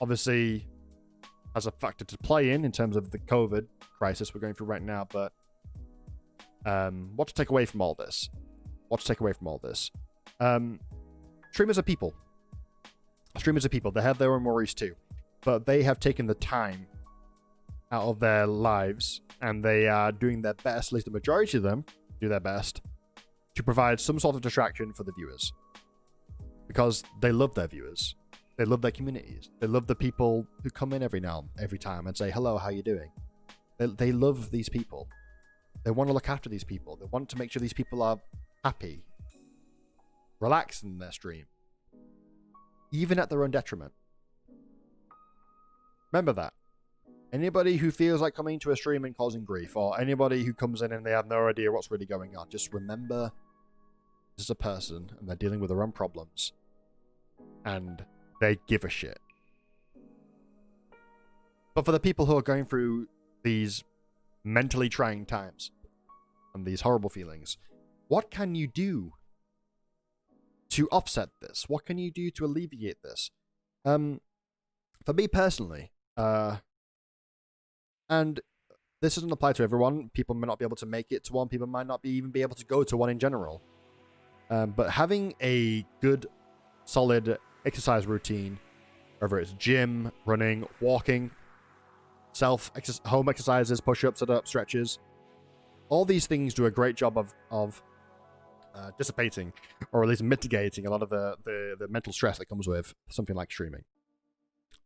obviously has a factor to play in terms of the COVID crisis we're going through right now. But what to take away from all this? Streamers are people. They have their own worries too, but they have taken the time out of their lives, and they are doing their best, at least the majority of them do their best, to provide some sort of distraction for the viewers. Because they love their viewers. They love their communities. They love the people who come in every time and say, hello, how you doing? They love these people. They want to look after these people. They want to make sure these people are happy, relaxed in their stream, even at their own detriment. Remember that. Anybody who feels like coming to a stream and causing grief, or anybody who comes in and they have no idea what's really going on, just remember this is a person and they're dealing with their own problems and they give a shit. But for the people who are going through these mentally trying times and these horrible feelings, what can you do to offset this? What can you do to alleviate this? For me personally, and this doesn't apply to everyone. People may not be able to make it to one. People might not even be able to go to one in general. But having a good, solid exercise routine, whether it's gym, running, walking, home exercises, push-ups, sit-ups, stretches, all these things do a great job of dissipating, or at least mitigating a lot of the mental stress that comes with something like streaming.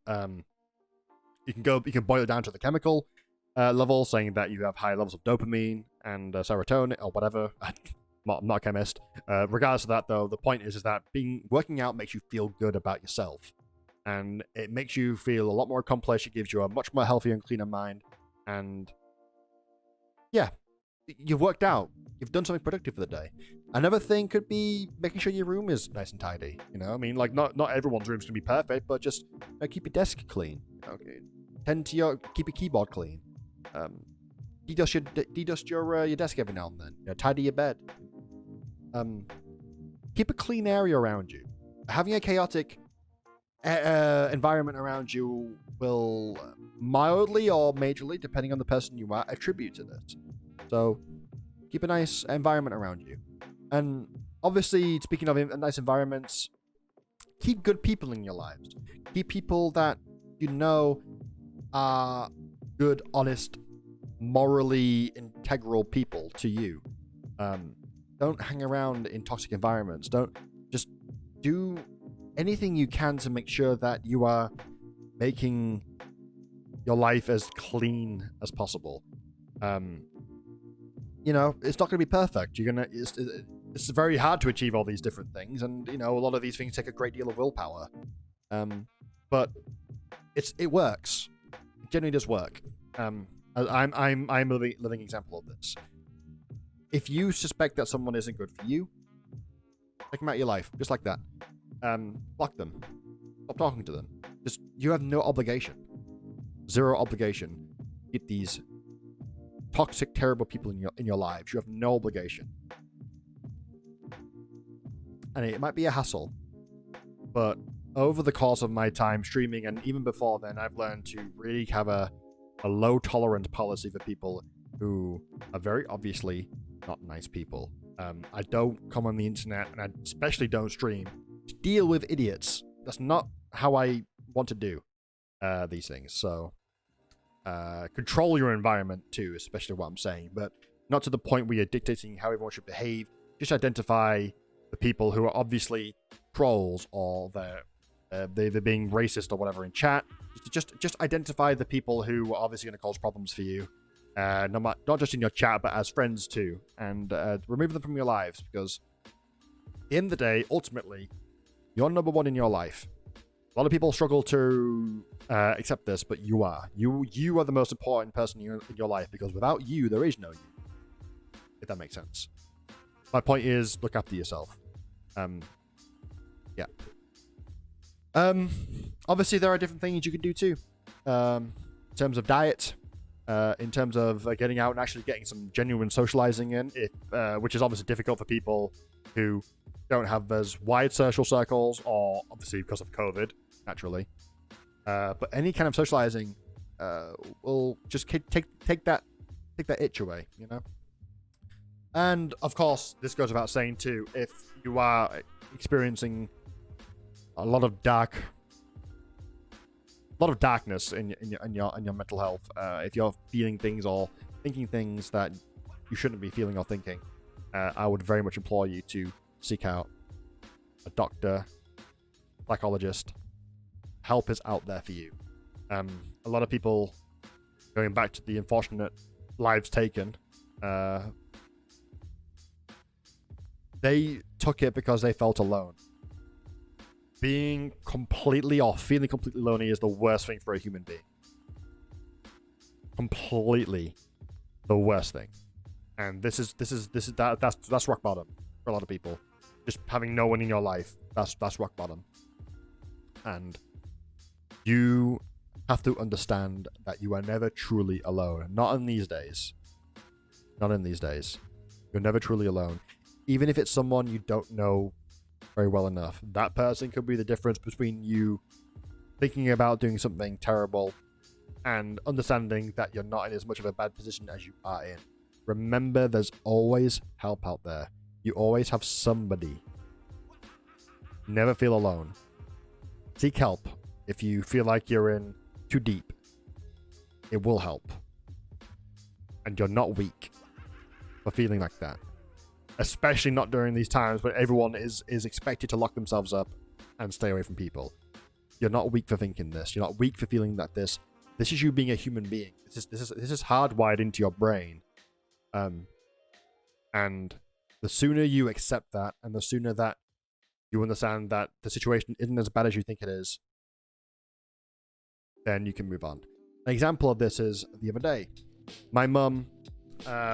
You can boil it down to the chemical level, saying that you have high levels of dopamine and serotonin or whatever. I'm not a chemist. Regardless of that, though, the point is that working out makes you feel good about yourself, and it makes you feel a lot more accomplished. It gives you a much more healthier and cleaner mind, and yeah, you've worked out. You've done something productive for the day. Another thing could be making sure your room is nice and tidy. You know, I mean, like not everyone's room's gonna be perfect, but just keep your desk clean. Okay, keep your keyboard clean. Dedust your desk every now and then. You know, tidy your bed. Keep a clean area around you. Having a chaotic environment around you will mildly or majorly, depending on the person you are, attribute to this. So keep a nice environment around you. And obviously, speaking of nice environments, keep good people in your lives. Keep people that you know are good, honest, morally integral people to you. Don't hang around in toxic environments. Don't just do anything you can to make sure that you are making your life as clean as possible. You know, it's not going to be perfect. It's very hard to achieve all these different things, and you know, a lot of these things take a great deal of willpower. But it works. It genuinely does work. I'm a living example of this. If you suspect that someone isn't good for you, take them out of your life, just like that. Block them. Stop talking to them. You have no obligation. Zero obligation. Get these toxic, terrible people in your lives. You have no obligation. And it might be a hassle, but over the course of my time streaming, and even before then, I've learned to really have a low tolerance policy for people who are very obviously not nice people. I don't come on the internet, and I especially don't stream to deal with idiots. That's not how I want to do these things. So control your environment too, especially what I'm saying, but not to the point where you're dictating how everyone should behave. Just identify the people who are obviously trolls, or they're being racist or whatever in chat. Just identify the people who are obviously going to cause problems for you. Not just in your chat, but as friends too, and remove them from your lives, because at the end of the day, ultimately, you're number one in your life. A lot of people struggle to accept this, but you are. You are the most important person in your life, because without you, there is no you. If that makes sense. My point is, look after yourself. Yeah. Obviously, there are different things you can do too. In terms of diet. In terms of getting out and actually getting some genuine socializing in, which is obviously difficult for people who don't have as wide social circles, or obviously because of COVID, naturally. But any kind of socializing will just take that itch away, you know. And of course, this goes without saying too. If you are experiencing a lot of darkness in your mental health, if you're feeling things or thinking things that you shouldn't be feeling or thinking, I would very much implore you to seek out a doctor, psychologist. Help is out there for you. A lot of people, going back to the unfortunate lives taken, they took it because they felt alone. Being completely off, feeling completely lonely is the worst thing for a human being. Completely the worst thing. And that's rock bottom for a lot of people. Just having no one in your life, that's rock bottom. And you have to understand that you are never truly alone. Not in these days. Not in these days. You're never truly alone. Even if it's someone you don't know very well enough. That person could be the difference between you thinking about doing something terrible and understanding that you're not in as much of a bad position as you are in. Remember, there's always help out there. You always have somebody. Never feel alone. Seek help. If you feel like you're in too deep, it will help. And you're not weak for feeling like that. Especially not during these times where everyone is expected to lock themselves up and stay away from people. You're not weak for thinking this. You're not weak for feeling that this is you being a human being. This is hardwired into your brain. And the sooner you accept that, and the sooner that you understand that the situation isn't as bad as you think it is, then you can move on. An example of this is the other day. My mum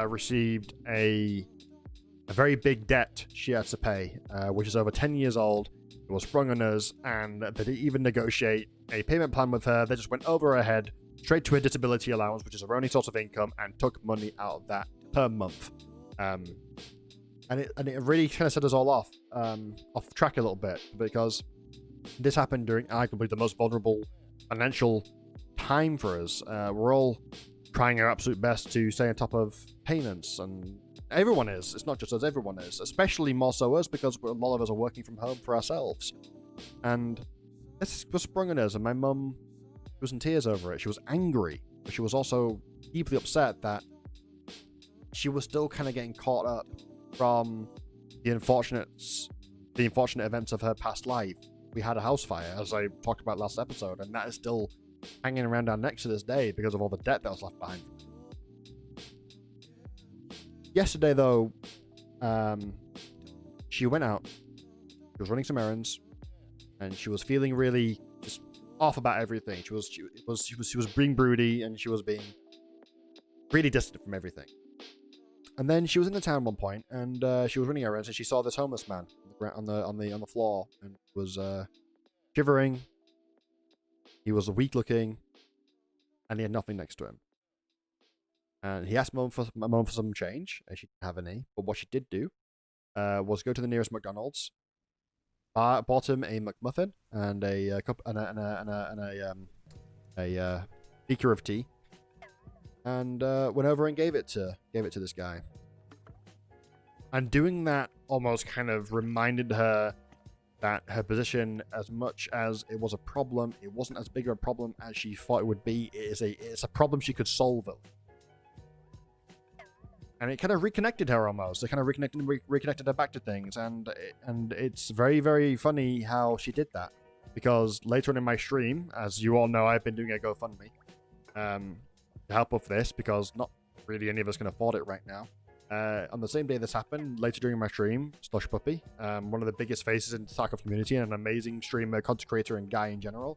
received a very big debt she had to pay, which is over 10 years old. It was sprung on us, and they didn't even negotiate a payment plan with her. They just went over her head, straight to her disability allowance, which is her only source of income, and took money out of that per month. And it really kind of set us all off track a little bit, because this happened during arguably the most vulnerable financial time for us. We're all trying our absolute best to stay on top of payments, and everyone is. It's not just us, everyone is. Especially more so us, because a lot of us are working from home for ourselves. And this was sprung on us, and my mum was in tears over it. She was angry, but she was also deeply upset that she was still kind of getting caught up from the unfortunate events of her past life. We had a house fire, as I talked about last episode, and that is still hanging around our necks to this day because of all the debt that was left behind. Yesterday, though, she went out. She was running some errands, and she was feeling really just off about everything. She was being broody, and she was being really distant from everything. And then she was in the town at one point, and she was running errands, and she saw this homeless man on the floor, and was shivering. He was weak looking, and he had nothing next to him. And he asked Mum for some change, and she didn't have any. But what she did do was go to the nearest McDonald's, bought him a McMuffin and a cup and a beaker of tea, and went over and gave it to this guy. And doing that almost kind of reminded her that her position, as much as it was a problem, it wasn't as big of a problem as she thought it would be. It's a problem she could solve it. And it kind of reconnected her almost. It kind of reconnected her back to things. And it's very, very funny how she did that. Because later on in my stream, as you all know, I've been doing a GoFundMe to help with this, because not really any of us can afford it right now. On the same day this happened, later during my stream, Slush Puppy, one of the biggest faces in the Tarkov community and an amazing streamer, content creator, and guy in general,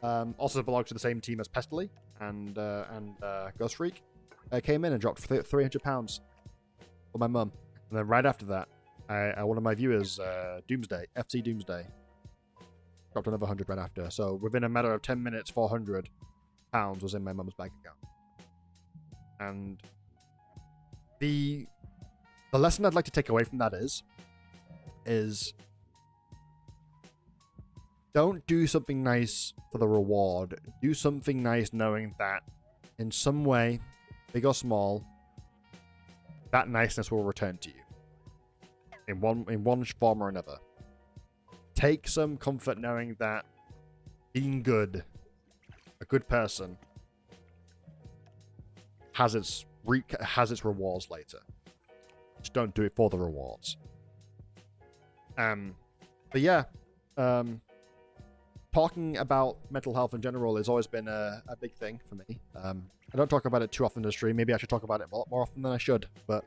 also belongs to the same team as Pestily and Ghost Freak, came in and dropped £300 for my mum. And then right after that, one of my viewers, Doomsday, FC Doomsday, dropped another 100 right after. So within a matter of 10 minutes, £400 was in my mum's bank account. And the lesson I'd like to take away from that is don't do something nice for the reward. Do something nice knowing that in some way, big or small, that niceness will return to you in one form or another. Take some comfort knowing that being good, a good person, has its rewards later. Just don't do it for the rewards. But yeah, talking about mental health in general has always been a big thing for me. I don't talk about it too often in the stream. Maybe I should talk about it a lot more often than I should. But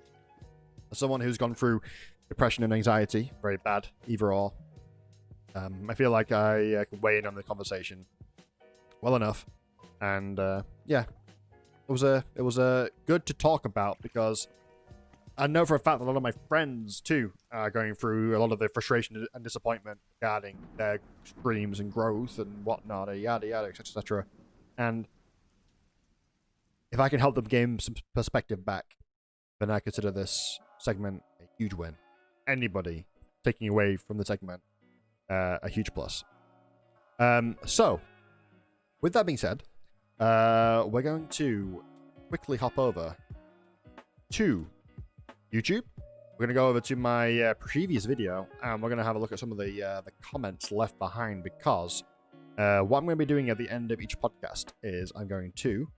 as someone who's gone through depression and anxiety, very bad, either or, I feel like I can weigh in on the conversation well enough. And yeah, it was good to talk about, because I know for a fact that a lot of my friends too are going through a lot of the frustration and disappointment regarding their streams and growth and whatnot, yada yada, etc, etc. And if I can help them gain some perspective back, then I consider this segment a huge win. Anybody taking away from the segment, a huge plus. So, with that being said, we're going to quickly hop over to YouTube. We're going to go over to my previous video, and we're going to have a look at some of the comments left behind, because what I'm going to be doing at the end of each podcast is I'm going to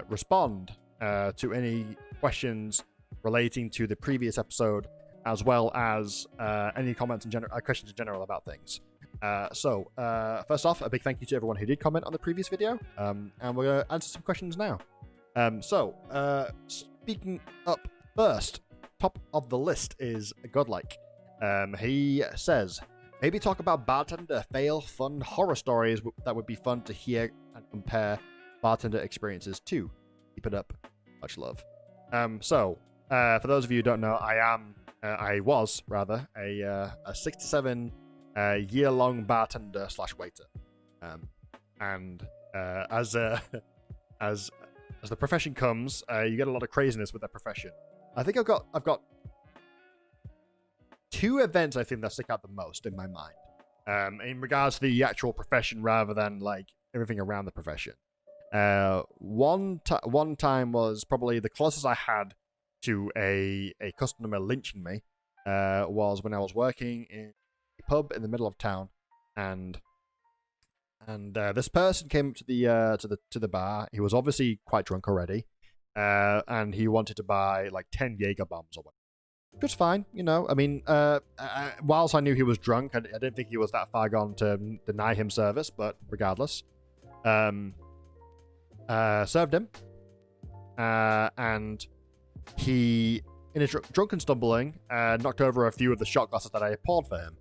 respond to any questions relating to the previous episode, as well as any comments in general, questions in general about things. So first off, a big thank you to everyone who did comment on the previous video, and we're going to answer some questions now. Speaking up first, top of the list is Godlike. He says, maybe talk about bartender fail fun horror stories that would be fun to hear and compare bartender experiences to. Keep it up. Much love. For those of you who don't know, I was a 6 to 7 year-long bartender / waiter. As the profession comes, you get a lot of craziness with that profession. I think I've got 2 events I think that stick out the most in my mind, in regards to the actual profession rather than like everything around the profession. One time was probably the closest I had to a customer lynching me, was when I was working in a pub in the middle of town, and this person came up to the bar. He was obviously quite drunk already, and he wanted to buy like 10 Jaeger bombs or whatever. Which was fine, you know. I mean, whilst I knew he was drunk, I didn't think he was that far gone to deny him service. But regardless, served him, and he, in his drunken stumbling, knocked over a few of the shot glasses that I had poured for him,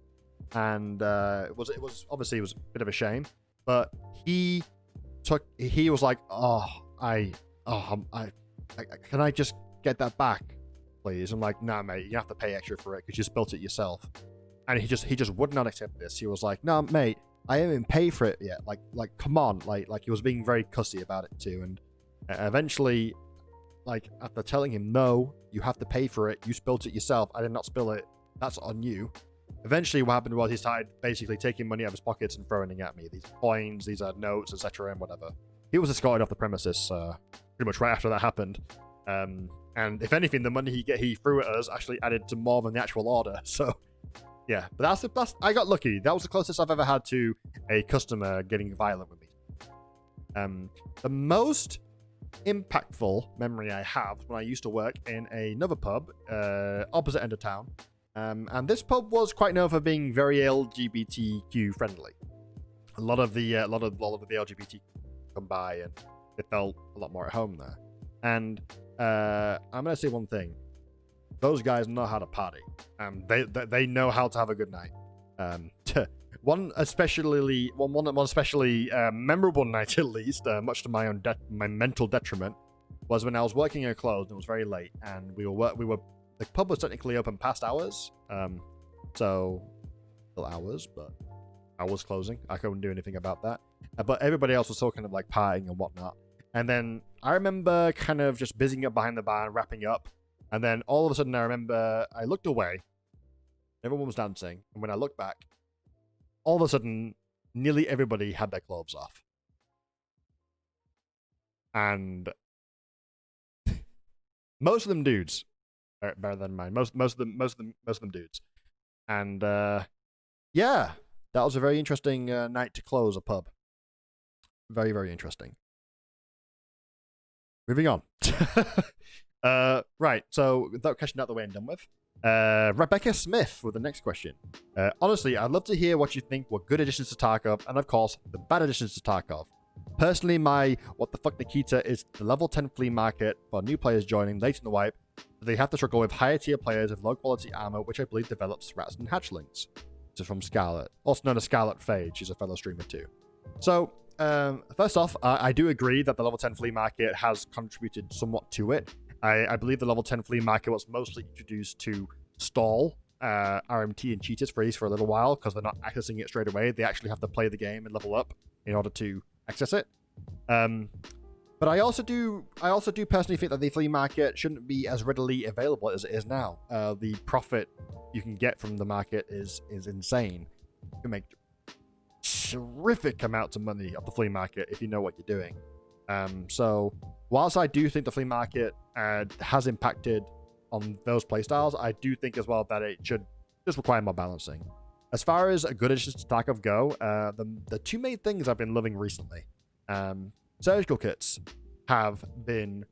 and it was obviously a bit of a shame. But he was like, can I just get that back, please? I'm like, nah, mate, you have to pay extra for it because you spilt it yourself. And he just would not accept this. He was like, no, mate, I haven't paid for it yet. Like, come on. Like he was being very cussy about it too. And eventually, like, after telling him, no, you have to pay for it. You spilt it yourself. I did not spill it. That's on you. Eventually, what happened was he started basically taking money out of his pockets and throwing it at me. These coins, these are notes, etc., and whatever. He was escorted off the premises pretty much right after that happened. And if anything, the money he threw at us actually added to more than the actual order. So, yeah. But that's I got lucky. That was the closest I've ever had to a customer getting violent with me. The most impactful memory I have when I used to work in another pub opposite end of town. And this pub was quite known for being very LGBTQ friendly. A lot of the LGBT come by, and they felt a lot more at home there. And I'm gonna say one thing: those guys know how to party. They know how to have a good night. One especially memorable night, at least, much to my mental detriment, was when I was working in a closed and it was very late, and the pub was technically open past hours, so still hours, but I was closing. I couldn't do anything about that. But everybody else was still kind of like partying and whatnot. And then I remember kind of just busying up behind the bar and wrapping up. And then all of a sudden I remember I looked away. Everyone was dancing. And when I looked back, all of a sudden, nearly everybody had their clothes off. And most of them dudes, better than mine. Most of them dudes. And yeah, that was a very interesting night to close a pub. Very, very interesting. Moving on. Right, so with that question out the way and done with, Rebecca Smith with the next question. Honestly, I'd love to hear what you think were good additions to Tarkov, and of course, the bad additions to Tarkov. Personally, my what the fuck Nikita is the level 10 flea market for new players joining late in the wipe. They have to struggle with higher tier players with low quality armor, which I believe develops rats and hatchlings. This is from Scarlet, also known as Scarlet Fade. She's a fellow streamer too. So, first off, I do agree that the level 10 flea market has contributed somewhat to it. I believe the level 10 flea market was mostly introduced to stall RMT and cheaters freeze for a little while because they're not accessing it straight away. They actually have to play the game and level up in order to access it. But I also do personally think that the flea market shouldn't be as readily available as it is now. The profit you can get from the market is insane. You can make terrific amounts of money off the flea market if you know what you're doing. So whilst I do think the flea market has impacted on those playstyles, I do think as well that it should just require more balancing. As far as good additions to Tarkov go, the two main things I've been loving recently, surgical kits have been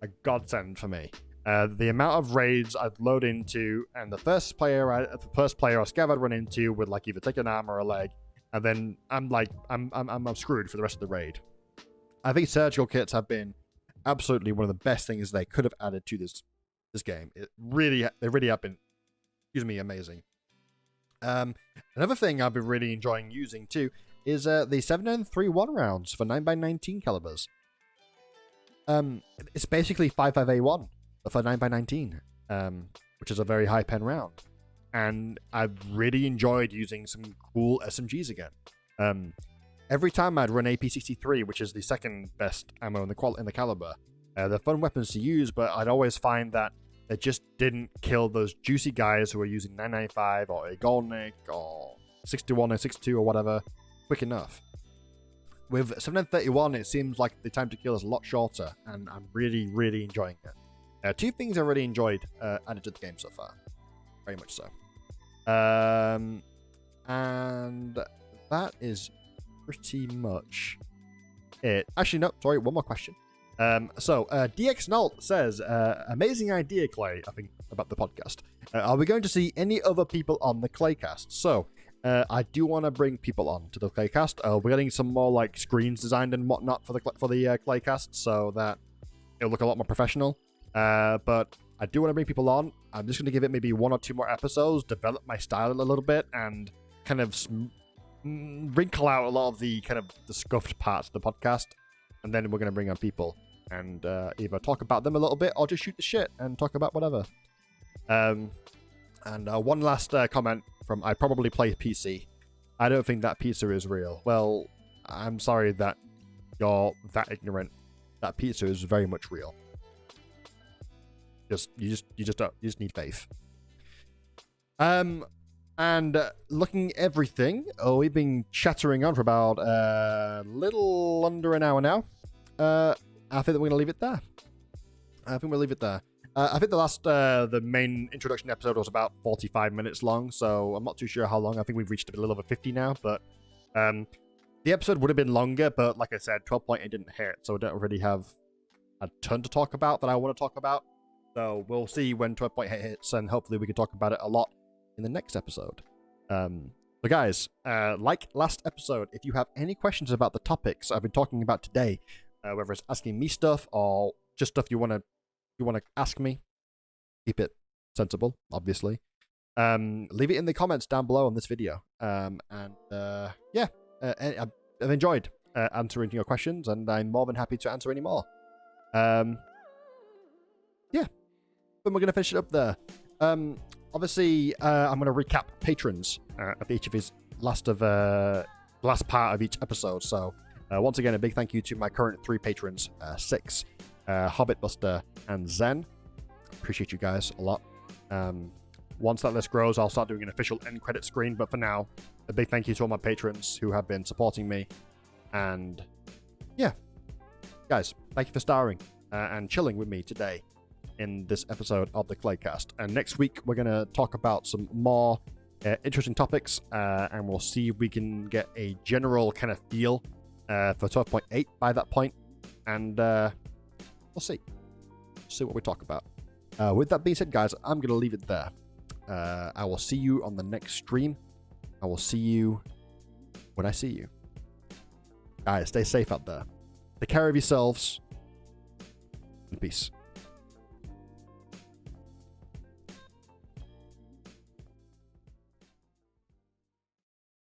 a godsend for me. The amount of raids I'd load into, and the first player or scav I'd run into would like either take an arm or a leg, and then I'm screwed for the rest of the raid. I think surgical kits have been absolutely one of the best things they could have added to this game. They really have been, amazing. Another thing I've been really enjoying using too is the 7.3.1 rounds for 9x19 calibers. It's basically 5.5A1 for 9x19, which is a very high pen round. And I've really enjoyed using some cool SMGs again. Every time I'd run AP63, which is the second best ammo in the caliber, they're fun weapons to use, but I'd always find that they just didn't kill those juicy guys who are using 995 or a Golnik or 61 or 62 or whatever quick enough. With 7.31, it seems like the time to kill is a lot shorter, and I'm really, really enjoying it. Two things I really enjoyed added to the game so far. Very much so. And that is pretty much it. Actually, no, sorry, one more question. DX Nolt says, amazing idea, Clay, I think, about the podcast. Are we going to see any other people on the ClayCast? So, I do want to bring people on to the ClayCast. We're getting some more, like, screens designed and whatnot for the ClayCast, so that it'll look a lot more professional. But I do want to bring people on. I'm just going to give it maybe 1 or 2 more episodes, develop my style a little bit, and kind of wrinkle out a lot of the kind of the scuffed parts of the podcast. And then we're going to bring on people and either talk about them a little bit or just shoot the shit and talk about whatever. And one last comment from I probably play PC. I don't think that pizza is real. Well, I'm sorry that you're that ignorant. That pizza is very much real. You just need faith. And looking everything, we've been chattering on for about a little under an hour now. I think that we're gonna leave it there. I think we'll leave it there. I think the main introduction episode was about 45 minutes long, so I'm not too sure how long. I think we've reached a little over 50 now, but the episode would have been longer, but like I said, 12.8 didn't hit, so I don't really have a ton to talk about that I want to talk about. So we'll see when 12.8 hits, and hopefully we can talk about it a lot in the next episode. So guys, like last episode, if you have any questions about the topics I've been talking about today, whether it's asking me stuff or just stuff you want to ask me, keep it sensible, obviously. Leave it in the comments down below on this video. I've enjoyed answering your questions, and I'm more than happy to answer any more. But we're going to finish it up there. Obviously, I'm going to recap patrons of each of his last part of each episode. So, once again, a big thank you to my current 3 patrons, Six, Hobbit Buster, and Zen. Appreciate you guys a lot. Once that list grows, I'll start doing an official end credit screen. But for now, a big thank you to all my patrons who have been supporting me. And yeah, guys, thank you for starring and chilling with me today in this episode of the ClayCast. And next week, we're going to talk about some more interesting topics, and we'll see if we can get a general kind of feel for 12.8 by that point. And we'll see what we talk about. With that being said, guys, I'm going to leave it there. I will see you on the next stream. I will see you when I see you. Guys, stay safe out there. Take care of yourselves. And peace.